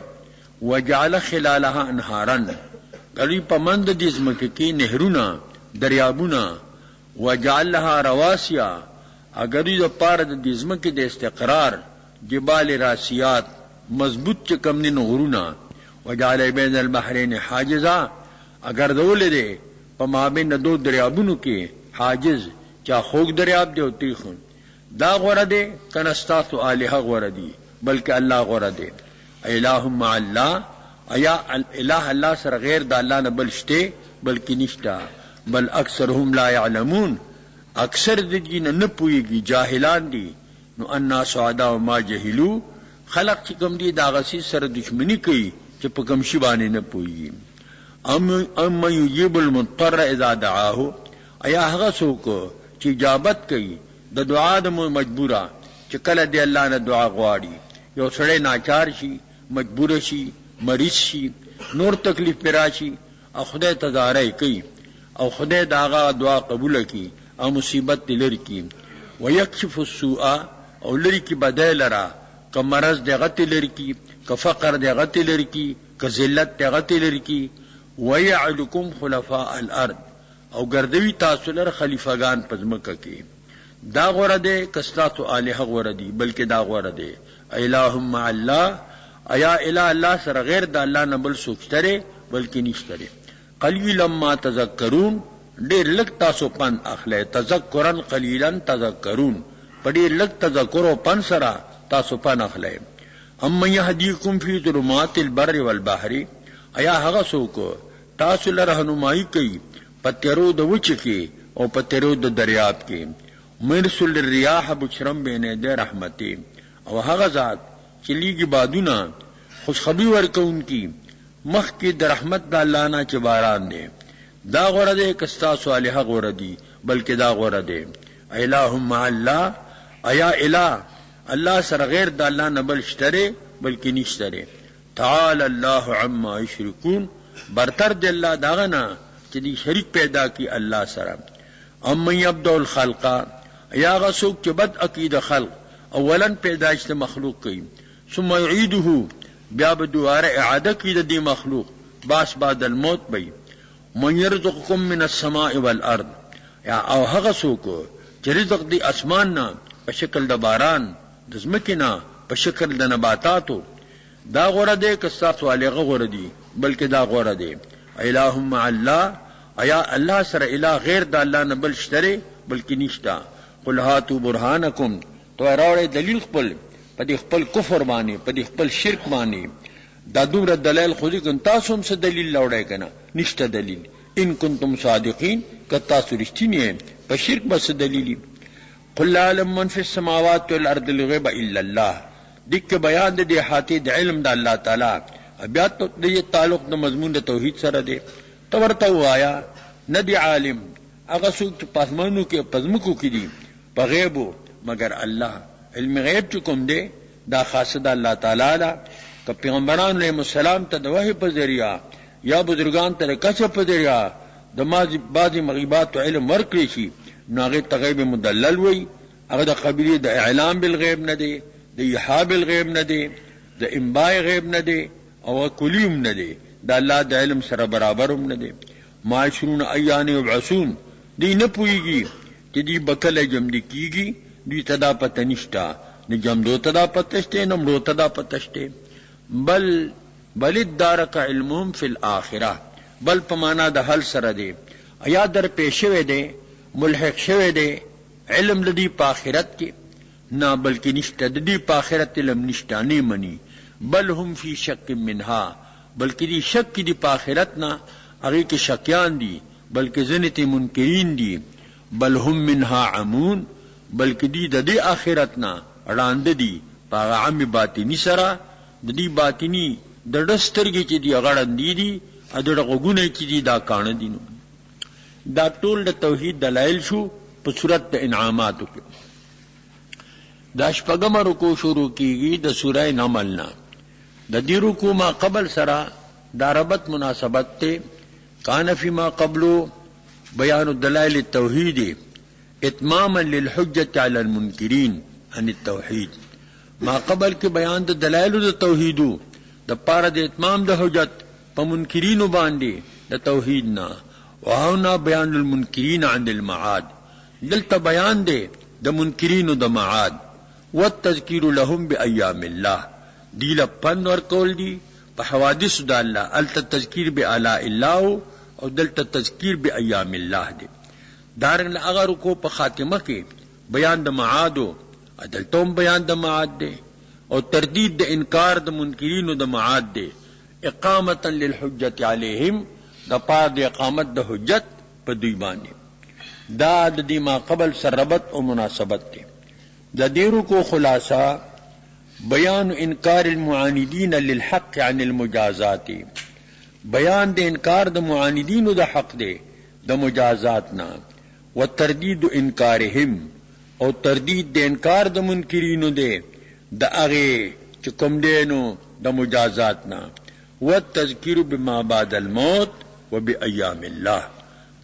وجعل خلالها انهارا، غری په مند د ځمکې کې نهرونه دریابونه. وجعل لها رواسي، اگر د پاره د ځمکې د استقرار جبال راسیات مضبوط چې کم نه غرونه. وجعل بین البحرین حاجزا، اگر دولې دې په مابین دو دریابونو کې حاجز، چا خوږ دریاب دی او تریخ، دا غوړه دی کنه ستاسو الها غوړه دی؟ بلکې الله غوړه دی. الہ مع الله، ایا الہ الله سره غیر د الله نه بل شته بلکې نشتا. بل اکثرهم لا يعلمون، اکثر د دین نه پويږي، جاهلان دي. نو ان سعدا ما جهلوا، خلق چې کوم دي دا غسی سره دشمنی کوي چې په کوم شی باندې نه پويږي. ام یجیب المضطر اذا دعاه، ایا هغه څوک چې اجابت کوي د دعا د مجبوره، چې کله دی الله نه دعا غواړي. یو سړی ناچار شي، مجبور شي، مریض شي، نور تکلیف پیرا شي، او خدای تزارای کوي او خدای داغه دعا قبول کوي او مصیبت لری کی. ويكشف السوء، او لری کی بدای لرا، که مرض دی غتی لری کی، که فقر دی غتی لری کی، که ذلت دی غتی لری کی. ويعلكم خلفاء الارض، او ګرځوي تاسو لر خلیفګان پزمکه کې. دا غوړه دی کستاتو الہ غوړه دی بلکې دا غوړه دی. الہم الله، ایا الہ الله سره غیر د الله نه بل څوک شته بلکې نشته. قلیلا ما تذکرون، ډیر لږ تاسو پن اخلئ. تذکرن قلیلا تذکرون، په ډیر لږ تذکر او پن سره تاسو پن اخلئ. اما یهدیکم فی ظلمات البر والبحر، ایا هغه څوک تاسو لره رهنمایي کوي په تیرو د وچ کې او په تیرو د دریاب کې. مرسل الرياح بشرم بین یدی رحمتي، او هغه ذات چې لیږي بادونه خوشخبری ورکوونکی مخ کې د رحمت د الله نه چې باران دی. دا غوړه دی کستا صالحه غوړه دی بلکې دا غوړه دی. الہم الله، ایا الہ الله سره غیر د الله نه بل شته بلکې نشته. تعالی الله عما یشرکون، برتر دی الله داغه نه چې دی شریک پیدا کی الله سره. اما یبدأ الخلق، یا غسوک چې بد عقیده خلق اولا پیدائش د مخلوق کوي، ثم یعیده، بیا به دوباره اعاده کوي د دې مخلوق، باس بعد الموت بی. من یرزقکم من السماء والارض، یا او هغه څوک چې رزق دی اسمان نه په شکل د باران، د ځمکې نه په شکل د نباتاتو. دا غوړه دی که ستاسو الهغه غوړه دی بلکې دا غوړه دی. الہم الله، ایا الله سره الہ غیر د الله نه بل شته بلکې نشتا. قل هاتوا برهانکم، تو راوړې دلیل خپل په دې خپل کفر باندې، په دې خپل شرک باندې. دا دومره دلایل خو دې کن تاسو هم څه دلیل راوړی کنه؟ نشته دلیل. ان کنتم صادقین، که تاسو رښتینی په شرک بس دلیل. قل لا علم من فی السماوات والارض الغیب الا الله، دک بیان د احاطه د علم د الله تعالی. بیا ته د تعلق د مضمون د توحید سره دی. تو ورته وایا نه دی عالم هغه څوک چې پاسمانو کې پزمکو کې دي په غیبو مگر الله. علم غیب چې کوم دی دا خاصه د الله تعالی لا. که پیغمبرانو علیهم السلام ته د وحی په ذریعہ یا بزرگان ته کشف په ذریعہ د بعضی مغیبات علم ورکړي شي، نو هغه ته غیب مدلل وي. هغه د قبیله د اعلام بالغیب نه دی، د ایحاء بالغیب نه دی، د انباء غیب نه دی، او کلیم نه دی. د الله د علم سره برابر هم نه دی. ما شرون ایان یبعثون، دی نه پویږي چې دی بکله جمع کیږي، دی تدا پته نشتا، نه جمدو تدا پته شته، نه مړو تدا پته شته. بل الدارک علمهم فی الاخره، بل په معنا د حل سره دی. ایا در پیښوي دی، ملحق شوی دی علم لدی په آخرت کې؟ نه بلکې نشته د دې په آخرت علم نشته، نه مني. بل هم فی شک منها، بلکې دی شک دی په آخرت نه، هغه کې شکیان دي، بلکې ځنې ته منکرین دي. بل هم منها عمون، بلکې دی د دې آخرت نه اړاند دي په عام باطنی سره د دې باطنی د دسترګې چې دی غړندې دي ا د غوګونه چې دی دا کانه دي نو دا ټول د توحید دلایل شو په صورت د انعاماتو کې دا شپږم رکوع شروع کیږي د سوره نمل نه د دې رکوع ما قبل سره دا ربط مناسبت ته کان فيما قبلو بیان دلائل التوحید اتماما للحجة على المنکرین عن التوحید ما قبل کې بیان د دلائل د توحیدو د پاره د اتمام د حجت په منکرینو باندې د توحید نه وهنا بیان المنکرین عن المعاد دلته بیان دی د منکرینو د معاد والتذکیر لهم بایام الله دی لپن ورکول دی په حوادث د الله ال تذکیر بآلاء الله او دلته تذکیر بایام الله دی دارن اگر کو په خاتمه کې بیان د معادو دلته بیان د معاد دی او تردید د انکار د منکرینو د معاد دی اقامتا للحجت علیہم د پاره د اقامت د حجت په دوی باندې دا د دې ما قبل سربت او مناسبت دی د دې رکو خلاصہ بیان انکار المعاندین للحق عن المجازات بیان د انکار د معاندینو د حق دی د مجازات نه وتردید انکارهم او تردید د انکار د منکرینو دی د هغه چې کوم دینو د مجازات نه والتذکیر بما بعد الموت وبایام الله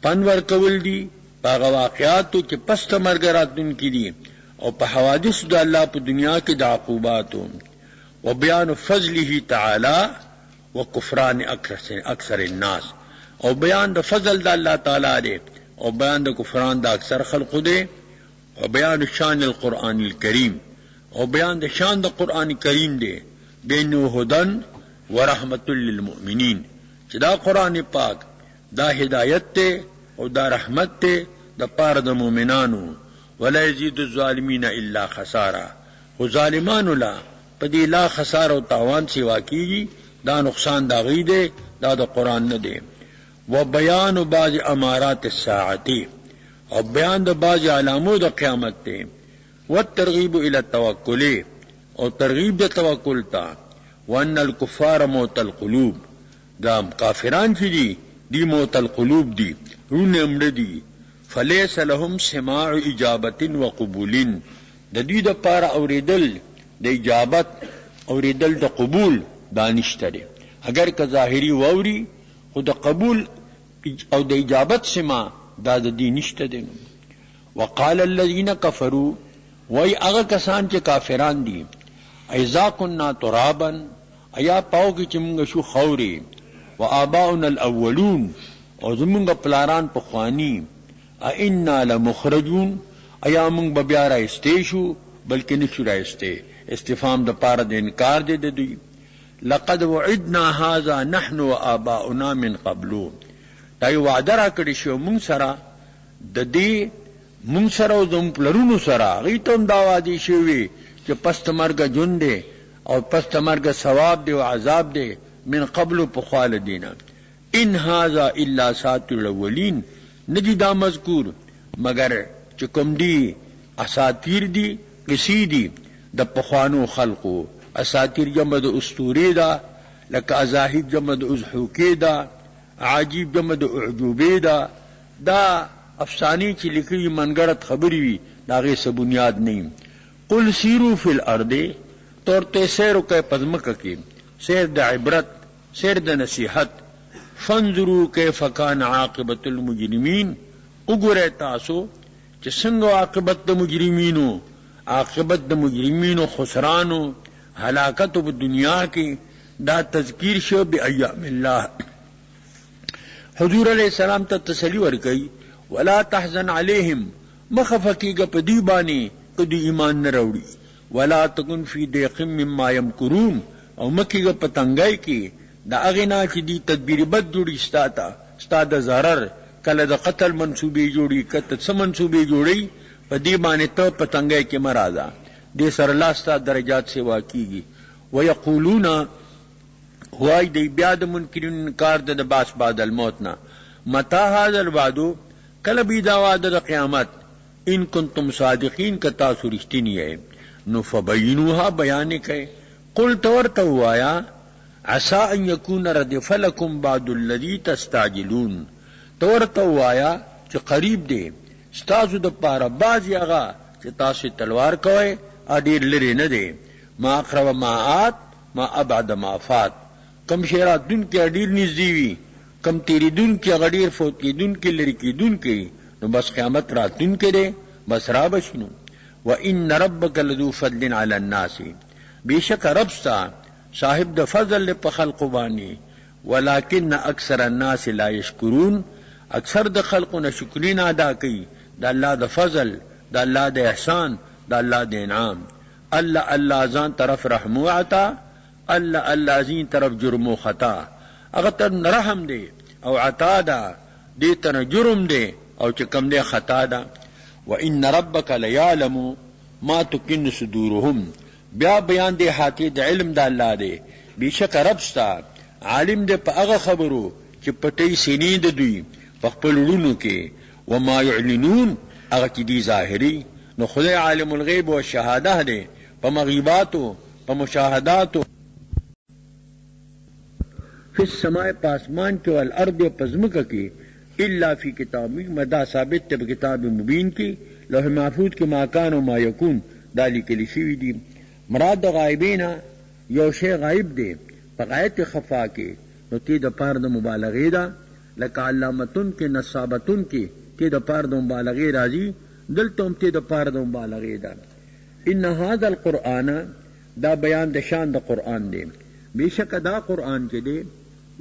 پنور کول دی هغه واقعاتو چې پس ته مرګ راتلونکي دي او په حوادث د الله په دنیا کې د عقوباتو و بیان فضله تعالی وکفران اکثر الناس او بیان د فضل د الله تعالی دی او بیان د کفران د اکثر خلق دی او بیان شان القرآن الکریم او بیان د شان د قرآن کریم دی بینه هدن ورحمت للمؤمنین چې دا قرآن پاک دا ہدایت ته او دا رحمت ته د پاره د مؤمنانو ولا یزيد الظالمین الا خسارا او ظالمانو لا پدې لا خساره او تاوان سیوا کیږي دا نقصان دا غي دی دا د قرآن نه دی و بیان بعض امارات الساعه او بیان د بعض علامو د قیامت ته والترغیب الى التوکل او ترغیب د توکل ته وان الكفار موت القلوب دا کافران چې دی موت القلوب دی رونه امړه دي فليس لهم سماع اجابه وقبول د دې د پاره اوریدل د اجابت اوریدل د قبول دانشته دي اگر که ظاهری ووري خو د قبول او د اجابت سما دا د دې نشته دي وقال الذين كفروا وای هغه کسان چې کافران دي اذا كنا ترابا ایا پاو کې چې موږ شو خوري وآباؤنا الاولون او زمونږ پلاران په خواني ائنا لمخرجون ایا موږ به بیا راستې شو بلکې نشو راستې استفهام د پاره د انکار دی د دوی لقد وعدنا هذا نحن وآباؤنا من قبل دا یو وعده را کړی شو موږ سره د دې موږ سره او زموږ پلرونو سره هغوی ته هم دا وعدې شوي چې پس ته مرګه ژوند دی او پس ته مرګه ثواب دی او عذاب دی من قبل پخوال دینا ان هذا الا ساطر الاولین ندی دا مذکور مگر چې کوم دی اساطیر دی کسی دی د پخوانو خلقو اساطیر جمع د اسطوره دا لکه ازاحید جمع د ازحوکه دا عجیب جمع د اعجوبه دا افسانی چې لیکي منګرت خبري وي داغه څه بنیاد نه قل سیرو فی الارض تورته سیر کوي پزمکه کې سیر د عبرت سیر د نصیحت فانظروا کیف کان عاقبت المجرمین وګوره تاسو چې څنګه عاقبت د مجرمینو عاقبت د مجرمینو خسرانو هلاکت په دنیا کې دا تذکیر شو بایام الله حضور علیہ السلام ته تسلی ورکړي ولا تحزن علیہم مخفقیګه په دی باندې کدی ایمان نه راوړي ولا تکن فی ضیق مما یمکرون او مکیګه پتنګای کې دا اغینا چې دی تدبیر بد جوړی ستا د zarar کله د قتل منسوبې جوړی کته څه منسوبې جوړی په دی باندې ته پتنګای کې مرادہ دې سره لاستا درجات سیوا کیږي ويقولون وای دی بیا د منکرین انکار د باس بعد الموت نه متى هذا الوعد کله بی دا وعده د قیامت ان کنتم صادقین کا تاسو رښتینی یې نو فبینوها بیان کړئ. قل تورته وایا عسى ان يكون ردف لكم بعد الذي تستعجلون. تورته وایا چې قریب دی ستاسو د پاره بعض هغه چې تاسو تلوار کوئ اډیر لري نه دی. ما اقرب ما آت ما ابعد ما فات. کم شیرات دن کې اډیر نږدې وي کم تیری دن کې غډیر فوت کې دن کې لري کې دن کې نو بس قیامت راتون کې دی بس را بشنو. وان ربک لذو فضل علی الناس. بیشک رب ستا صاحب د فضل په خلق باندې ولکن اکثر الناس لا یشکرون. اکثر د خلقو نه شکرین ادا کوي د الله د فضل د الله د احسان د الله د انعام. الله الله ځان طرف رحمو عطا الله الله ځین طرف جرم و خطا. هغه ته رحم دی او عطا ده دې ته جرم دی او چې کم دی خطا ده. وان ربک لیعلم ما تکن صدورهم. بیا بیان دی حاتی د علم د الله دی. بیشک رب ستا عالم دی په هغه خبرو چې پټي سینې د دوی په خپل وړونو کې وما يعلنون هغه چې دی ظاهري. نو خدای عالم الغیب و شهاده دی په مغیباتو په مشاهداتو فی السماء پاسمان کې والارض پزمکه کې الا فی کتاب مدا ثابت ته کتاب مبین کې لوح محفوظ کې ما کان و ما یکون دالی کې لشي دي. مراد غایبینا یو شی غایب دی په غایت خفا کې نو تی د پاره د مبالغه ده لکه علامتون کې نصابتون کې تی د پاره د مبالغه راځي دلته هم تی د پاره د مبالغه ده. ان هذا القرآن دا بیان د شان د قرآن دی. بیشک دا قرآن کې دی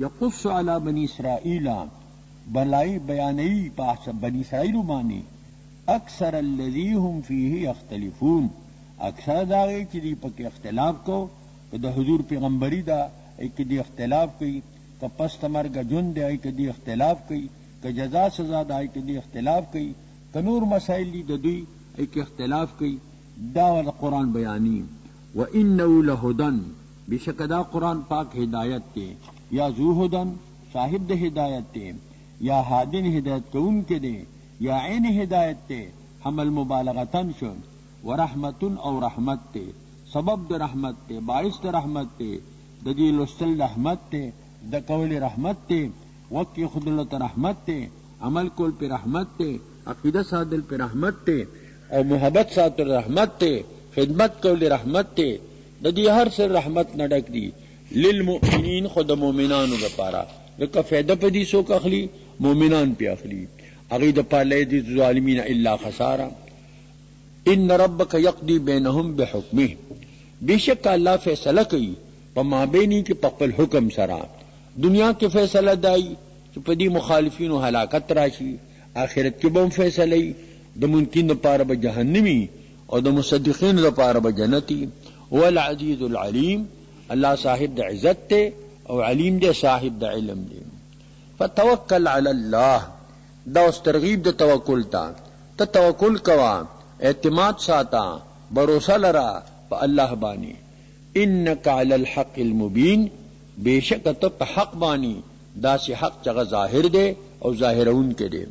یقص علی بنی اسرائیل بلای بیانی پاس بنی اسرائیل باندې اکثر الذی هم فیه یختلفون. اکثر دا چې دی پکې اختلاف کو د حضور پیغمبري دا کې دی اختلاف کوي که پس تمرګه جون دی کې دی اختلاف کوي که جزا سزا دا کې دی اختلاف کوي که نور مسائل دی د دوی کې اختلاف کوي. دا ول قرآن بیانی. و انه لهدن. بشک دا قرآن پاک ہدایت تے یا ذو ہدن صاحب د ہدایت تے یا ہادن ہدایت کون کے دے یا عین ہدایت تے حمل مبالغتن شو ورحمتن او رحمت تے سبب د رحمت تے باعث د رحمت تے د دی لستل رحمت تے د قول رحمت تے وکی خدلت رحمت تے عمل کول پہ رحمت تے عقیدہ سادل پہ رحمت تے او محبت ساتل رحمت تے خدمت کول رحمت تے د دې هر سر رحمت نه ډک دي للمؤمنین خود مؤمنانو لپاره لکه فائدہ په دې سو اخلي مؤمنان په اخلي هغه د پاله دي ظالمین الا خساره. ان ربک یقضی بینهم بحکمه. بیشک الله فیصله کوي په مابینی کې په خپل حکم سره. دنیا کې فیصله دای چې په دې مخالفینو هلاکت راشي آخرت کې به فیصله د ممکن لپاره به جهنمی او د مصدقین لپاره به جنتی. هو العزیز العلیم. اللہ صاحب دا عزت تے او علیم دے صاحب دا علم دے. فتوکل علی اللہ. دا اس ترغیب دا توکل تا توکل کوا اعتماد ساتا بروسہ لرا پا اللہ بانی. انکا علی الحق المبین. بے شک تب حق بانی دا سی حق چگا ظاہر دے او ظاہرون کے دے.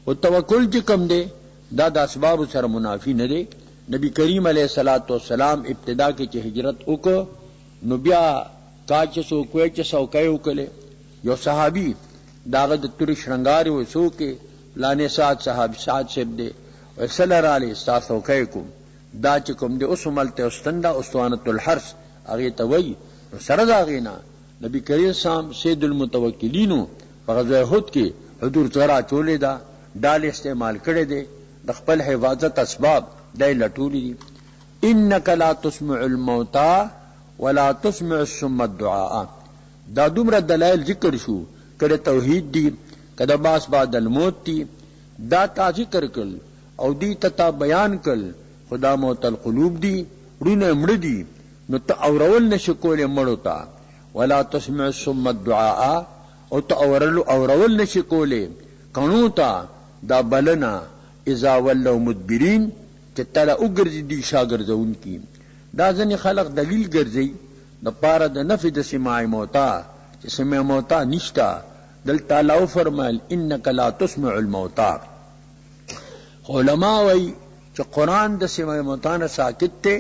و توکل جکم دے دا اسباب سر منافی نہ دے. نبی کریم علیہ الصلوۃ والسلام ابتدا کی چې هجرت وکړ نو بیا کاچ سو کوی چې سو کایو کله یو صحابي داغه د تور شرنګار و سو کې لانه سات صحابي سات شب دے صلی الله علیه استاسو کای کو دا چې کوم دې اوس ملته استندا اسوانۃ الحرس هغه ته وای سره دا غینا نبی کریم سام سید المتوکلین په غزوه احد کې حضور ترا چولې دا ډال استعمال کړي دي د خپل حفاظت اسباب دای لټولی دي. انک لا تسمع الموتى ولا تسمع الصم الدعاء. دا دومره دلائل ذکر شو کړه توحید دی کده باس بعد الموت دی دا تا ذکر کړ او دی تتا بیان کړ خدا موت القلوب دی رونه مړ دی نو ته اورول نشکول مړو تا ولا تسمع الصم الدعاء او ته اورول نشکول قانو تا دا بلنا اذا ولوا مدبرین چې تعالی وګرځي دي شاګردون کی. دا ځنې خلق دلیل ګرځي د پاره د نفي د سماع موتا چې سماع موتا نشتا. دل تعالی فرمایل انک لا تسمع الموتا. علماء وی چې قرآن د سماع موتا نه ساکت ته،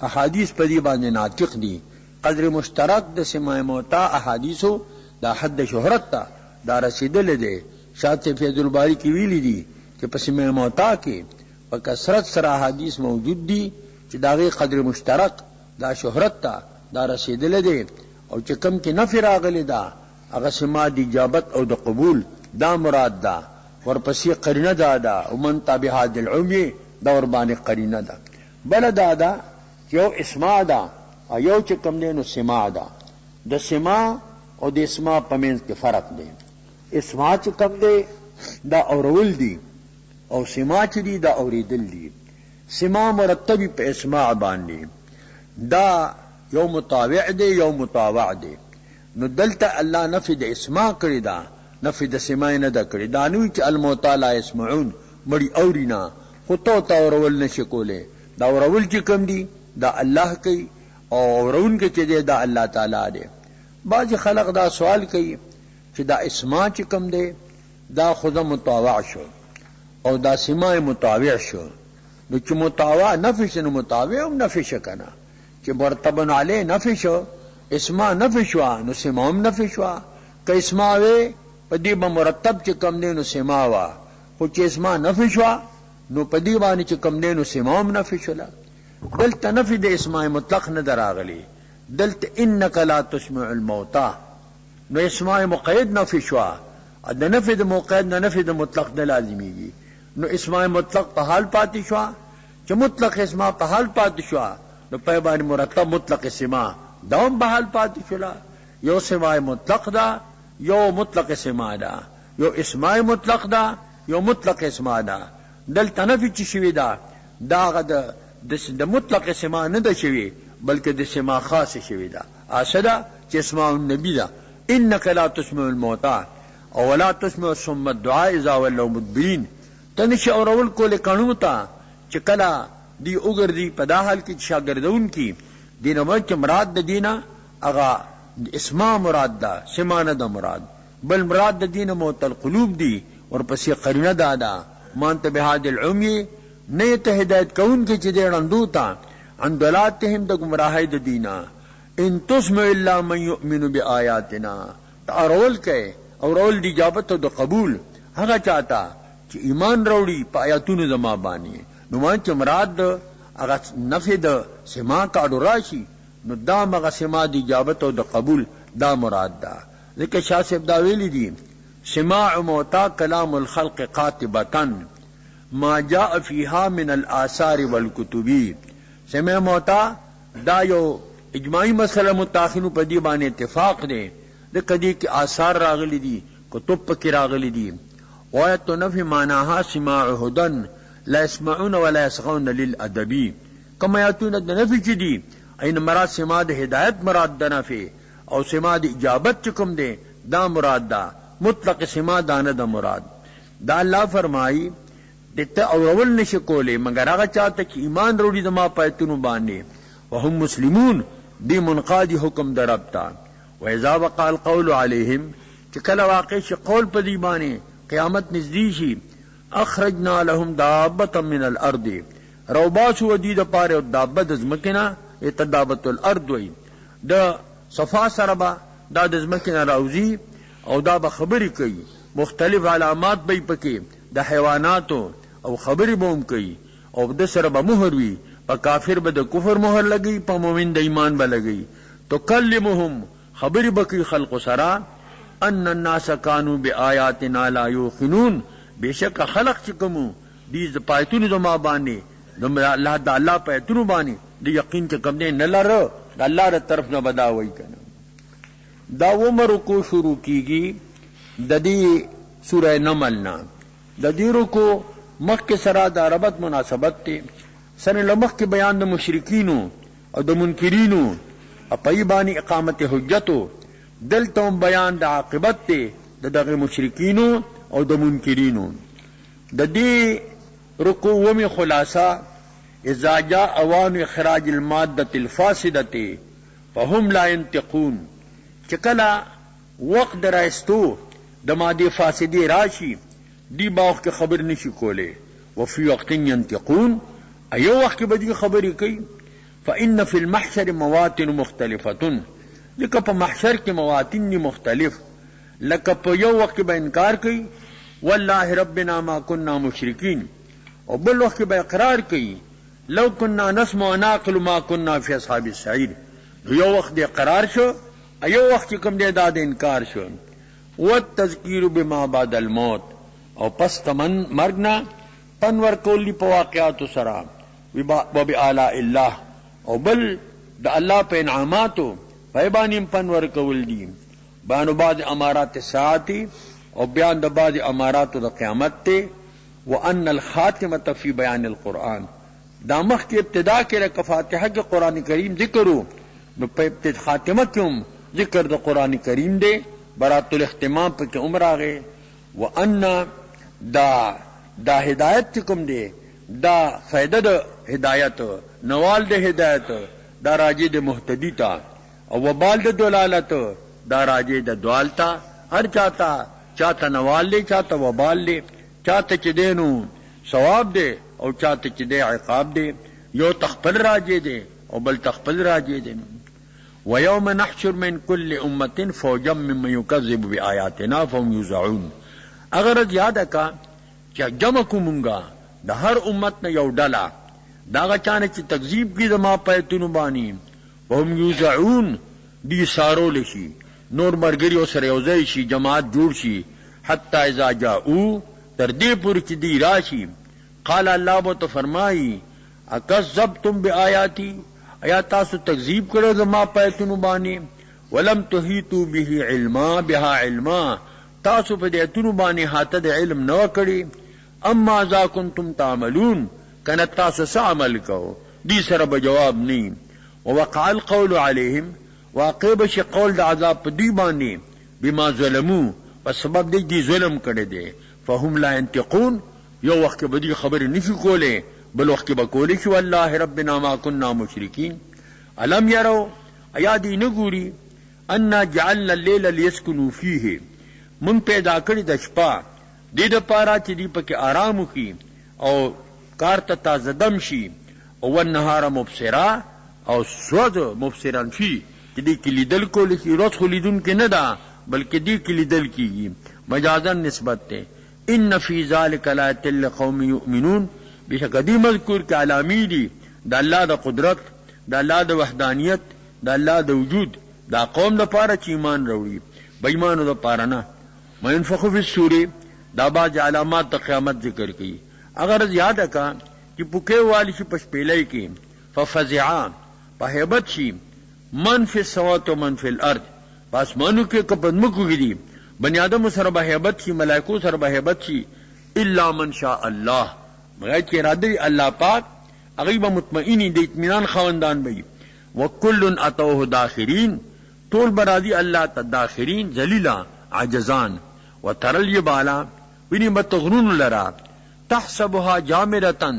احادیث په دې باندې ناطق دي. قدر مشترک د سماع موتا احادیثو دا حد شهرت ته دا رسیدل دي. شاته فیض الباری کی ویلی دي چې په سماع موتا کې په کثرت سره احادیث موجود دي چې داغه قدر مشترک دا شهرت ته دا رسیدل دي، او چې کم کې نفی راغلی دا هغه سماع د اجابت او د قبول دا مراد ده. ورپسې قرینه دا او من تابعات العمی دا ور باندې قرینه ده. بل دا یو اسماع ده او یو چې کم دی نو سماع ده. د سماع او د اسماع په منځ کې فرق دی. اسماع چې کم دی دا اورول دی او سماع چې دی دا اوریدل دی. سماع مرتبی په اسماع باندې دا یو مطاوع دی یو مطاوع دی. نو دلته الله نفی د اسماع کړی دا، نفی د سماع نه دا کړی دا. نو چې الموتى لا يسمعون مړي اورینا خو تو اورول نشي کوله. دا اورول چې کم دی دا الله کوي او اورون کې چې دی دا الله تعالی دی. بعض خلق دا سوال کوي چې دا اسماع چې کم دی دا خود مطاوع شو او دا سماع مطاوع شو. نو چې مطاوع نفی شنو مطاوع هم نفی شکنه چې مرتبن علی نفی شو، اسماع نفی شو نو سماع هم نفی شو. که اسماع وی په دې به مرتب چې کم دی نو سماع وا، خو چې اسماع نفی شو نو په دې باندې چې کم دی نو سماع هم نفی شوله. دلته نفی د اسماع مطلق نه دراغلی. دلته انک لا تسمع الموتى نو اسماع مقید نفی شو. د نفی د مقید نه نفی د مطلق نه لازمیږي. نو اسماع مطلق په حال پاتې شو. چې مطلق اسماع په حال پاتې شو نو په باندې مرتب مطلق سماع دوم به حال پاتې شولا. یو سماع مطلق دا یو مطلق سماع دا، یو اسماع مطلق دا یو مطلق اسماع دا. دلته نفی چې شوی دا دا د مطلق سماع نه ده شوی بلکې د سماع خاص شوی دا. اسدا چې اسماع النبی دا انک لا تسمع الموتى او ولا تسمع ثم الدعاء اذا ولوا مدبرين. تنش اورول کول قانون تا چې کلا دی وګرځي په دا حال کې شاګردون کی دینه چې مراد د دینه اغا اسماع مراد دا، سماع نه د مراد. بل مراد د دینه موت القلوب دی. ورپسې قرینه دا مان تبعات العمی نه ته هدایت کون کې چې دړندو تا عن دلاتهم د گمراهی د دینه. ان تسمع الا من يؤمن بآیاتنا اورول کې اورول دی اجابت او د قبول هغه چاته چې ایمان وروړي په آیاتونو زما باندې. نو مان چې مراد هغه نفی د سماع کاډو راشي نو دا مغه سماع د اجابت او د قبول دا مراد ده. ځکه شاه صاحب دا ویلي دي سماع موتا کلام الخلق قاطبة ما جاء فيها من الآثار والكتب. سماع موتا دا یو اجماعی مسئلہ متاخرو په دې باندې اتفاق دی. د کدی کې آثار راغلي دي، کتب پکې راغلي دي. وایت نفی معناها سماع هدن لا يسمعون ولا يسغون للادبی. کما یاتون د نفی چې دي این مراد سماع د هدایت مراد د نفی او سماع د اجابت چکم دے دا مراد دا. مطلق سماع دانه دا مراد دا. اللہ فرمائی دتا اورول نشی کولے مگر هغه چاته چې ایمان وروړي د ما پایتونو باندې وهم مسلمون دی منقادی حکم دربتا. واذا وقع القول عليهم چې کله واقع شي قول په دی باندې قیامت نزدې شي اخرجنا لهم دابه من الارض روباس ودید پاره دابه د زمکنا اتدابت الارض وي د صفا سربا دا د زمکنا راوزی او دا به خبري کوي. مختلف علامات به پکې د حیواناتو او خبري بوم کوي او د سره به مهر وي. په کافر به د کفر مهر لګي، په مؤمن د ایمان به لګي. تو کلمهم خبري بکی خلق سرا ان الناس كانوا بآياتنا لا يوقنون. بیشک خلق چکمو دې پایتونو د ما باندې د الله د الله پایتونو باندې د یقین چې کوم نه لره د الله تر طرف نه بداوي کنه. دا عمر کو شروع کیږي د دې سورہ نمل نا. د دې رکو مخ کې سره د ربط مناسبت ته سره لمخ کې بیان د مشرکینو او د منکرینو په ایبانی اقامت حجتو دلته بیان د عاقبت ته دغه مشرکینو او د منکرینو. د دې رکو ومي خلاصہ اذا جاء اوان اخراج الماده الفاسده فهم لا ينطقون. چکلا وقت درایستو د ماده فاسده راشي دی باغ کې خبر نشي کوله. وفي وقت ينطقون ایو وخت کې بدی خبرې کوي. فإن فی المحشر مواطن مختلفه، لکه په محشر کې مواطن مختلف، لکه په یو وخت کې به انکار کوي والله ربنا ما كنا مشرکین، او بل وخت کې به اقرار کوي لو كنا نسمع ونعقل ما كنا في اصحاب السعیر. یو وخت دې اقرار شو، ایو وخت کوم دې دا د انکار شو. والتذکیر بما بعد الموت، او پس تمن مرګنا پنور کولی په واقعاتو سره، وبآلاء الله، او بل د الله په انعاماتو پایبانیم پنور کول دي. بیانو بعض امارات الساعتی، او بیان د بعض اماراتو د قیامت ته. وان الخاتمه فی بیان القرآن، دا مخ کی ابتدا کې رکه فاتحه کې قرآن کریم ذکرو، نو په ابتدا خاتمه کې ذکر د قرآن کریم دی. برات الاختمام په کې عمره. وان دا ہدایت کوم دی، دا فائدہ د ہدایت، نوال د ہدایت، دا راجی د مهتدی تا، او وبال د دلالت، دا راجی د دوال تا. ہر چاہتا نوال لے، چاہتا وبال لے، چاہتا چی دینو ثواب دے، او چاہتا چی دے عقاب دے. یو تخپل راجی دے، او بل تخپل راجی دے. وَيَوْمَ نَحْشُرُ مِنْ كُلِّ أُمَّةٍ فَوْجًا مِّمَّن يُكَذِّبُ بِآيَاتِنَا فَهُمْ يُوزَعُونَ. اگر یاد کا کہ جمع کو منگا دا ہر امت نے یو ڈالا داغا چانے چی تکذیب کی زما پیتنو بانی، وهم یوزعون دی سارو لشی، نور مرگری و سریوزی شی، جماعت جوڑ شی. حتی اذا جاؤ تردی پور چی دی راشی، قال اللہ بو تو فرمائی اکذبتم بآیاتی، ایا تاسو تکذیب کرو زما پیتنو بانی، ولم تحیطو به علما، بها علما، تاسو په دې اتونو باندې حاته د علم نو کړی. اما ذا کنتم تعملون، کنه تاسو څه عمل کو، دې سره به جواب نه. ووقع القول علیهم، واقع بشي قول د عذاب په دې باندې، بما ظلمو، په سبب دې ظلم کړی دی. فهم لا ينطقون، یو وخت به دې خبر نشي کوله، بل وخت به کولی شي والله ربنا ما كنا مشرکین. الم يروا، ایا دې نه ګوري، ان جعلنا الليل ليسكنوا فيه، من پیدا کړی د شپه دې د پاره چې دی پکې آرام وکړي او کار ته تازه دم شي، او النهار مبصرا، او سوځ مبصران شي چې دې کې لیدل کول شي. روز خو لیدون کې نه ده، بلکې دې کې لیدل کېږي، مجازن نسبت ته. ان فی ذلک لآیات لقوم یؤمنون، بشک دې مذکور کې علامی دي د الله د قدرت، د الله د وحدانیت، د الله د وجود، دا قوم د پاره چې ایمان وروړي، بې ایمانو د پاره نه. وینفخ فی الصور، دا باز علامات د قیامت ذکر کی. اگر یاد کا کہ پکے والی شي پشپیلای کی، ففزعا په هیبت شي، من فی السماوات و من فی الارض، پس مانو کې کپدمکو گیری، بنی آدم سره به هیبت شي، ملائکو سره به هیبت شي، الا من شاء الله، مگر چې اراده الله پاک، هغه به مطمئنی د اطمینان خوندان وي. وکل اتوه داخرین، ټول برادی الله ته داخرین، ذلیلا عجزان. وترل یبالا، ویني متغرون لرا، تحسبها جامرتن،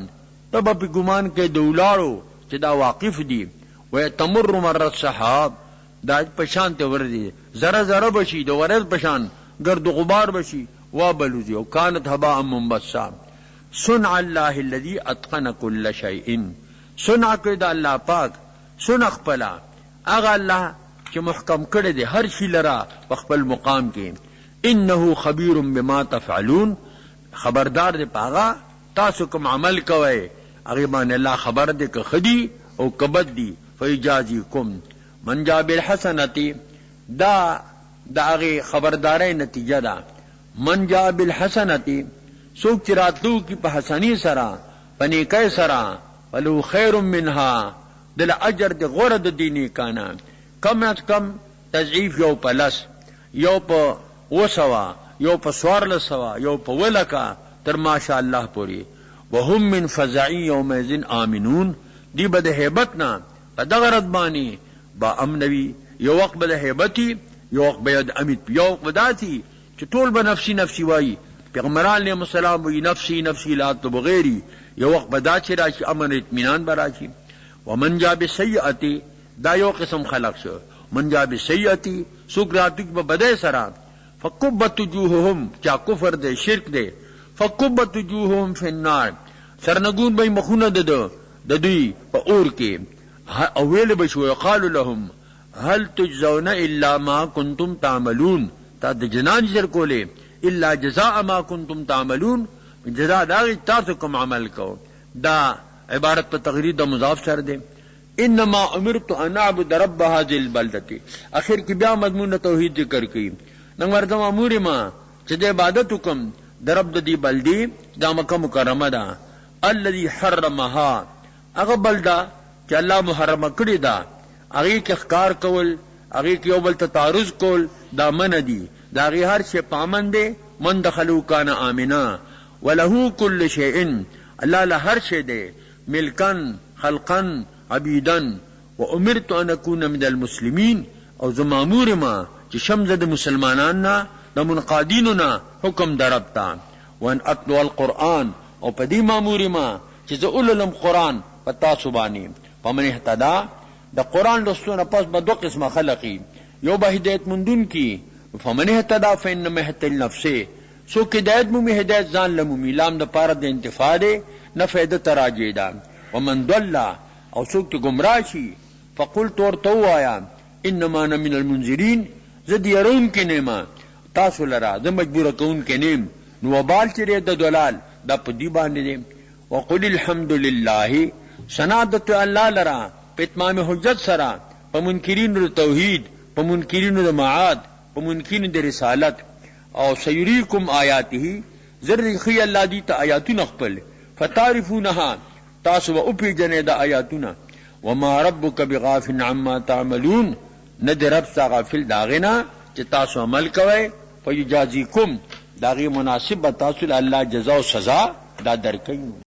تب په ګمان کې دولارو چې دا واقف دي، ويتمر مر السحاب، دا پشان ته وردی، ذره ذره بشي، د ورځ پشان گرد و غبار بشي، وابلوزی، او كانت هباء منبثا. صنع الله الذي اتقن كل شيء، صنع کړه الله پاک، صنع خپل هغه الله چې محکم کړی دی هر شي لرا په خپل مقام کې. انه خبیر بما تفعلون، خبردار دی پاغا تاسو کوم عمل کوئ، هغه باندې الله خبر دی که خدي او کبد دی. فیجازیکم من جاء بالحسنه، دا هغه خبرداري نتیجه ده. من جاء بالحسنه، څوک چې راتلو کی په حسنی سره، په نیکۍ سره، ولو خیر منها، دل اجر دی غوره د دیني کانا، کم از کم تضعیف یو په لس، یو په وسوا، یو په سوارلسوا، یو په ولکا، تر ماشاء الله پوری. وهم من فزع یومئذ آمنون، دی بد هیبتنا په دغه رد باندې با امنوي، یو وخت بد هیبتی، یو وخت بد امید، یو وخت بداتی چې ټول به نفسی نفسی وایي، پیغمبران علیهم السلام وی نفسی نفسی لا اطلب غیری، یو وخت بدا چې راشي امن اطمینان براشي. ومن جاء بالسیئه، دا یو قسم خلق شو. من جاء بالسیئه، سوک راتک به بدای سره، فکبت وجوههم، چا کفر دے شرک دے، فکبت وجوههم فی النار، سرنگون بای مخونه ددو د دوی په اور کې او ویل بشو یقال لهم هل تجزون الا ما كنتم تعملون تا د جنان ذکر کوله الا جزاء ما كنتم تعملون جزاء دا تاسو کوم عمل کو دا عبارت په تغرید د مضاف سره ده انما امرت ان اعبد رب هذه البلده اخر کې بیا مضمون توحید ذکر کړي نو ورته امر ما چې د عبادت حکم د رب د دې بلدی د مکه مکرمه ده الذي حرمها هغه بلدا چې الله محرمه کړی ده هغه کې ښکار کول هغه کې یو بل ته تعرض کول دا من دي دا غي هر شی پامن دي من دخلوا کان امنا وله كل شيء الله له هر شی دی ملکن خلقن عبیدن وامرت ان اكون من المسلمین او زمامور ما چې شمزه د مسلمانانو د منقادینو حکم دربتا وان اتلو القرآن او په دې مامور ما چې زه علم قرآن پتا سبانی پمن اهتدا د قرآن لستونه پس به دو قسمه خلقی یو به هدایت مندون کی فمن اهتدا فانما اهتدى لنفسه سو کې هدایت مو هدایت ځان لمو لام د پاره د انتفاع ده نه فائدہ تراجی ده ومن ضل او څوک گمراه شي فقلت ورتوایا انما انا من المنذرین زد يرون کې نیما تاسو لرا د مجبور کون کې نیم نو وبال چې د دلال د پدی باندې دي وقل الحمد لله سنادت الله لرا په اتمام حجت سره په منکرین د توحید په منکرین د معاد په منکرین د رسالت او سيريكم آیاته زر خي الله دي ته آیاتونه خپل فتعرفونها تاسو او په جنې د آیاتونه وما ربك بغافل عما تعملون ندر رب غافل داغنا چې تاسو عمل کوئ فیجازیکم داغي مناسب تاسو الله جزاء او سزا دا درکې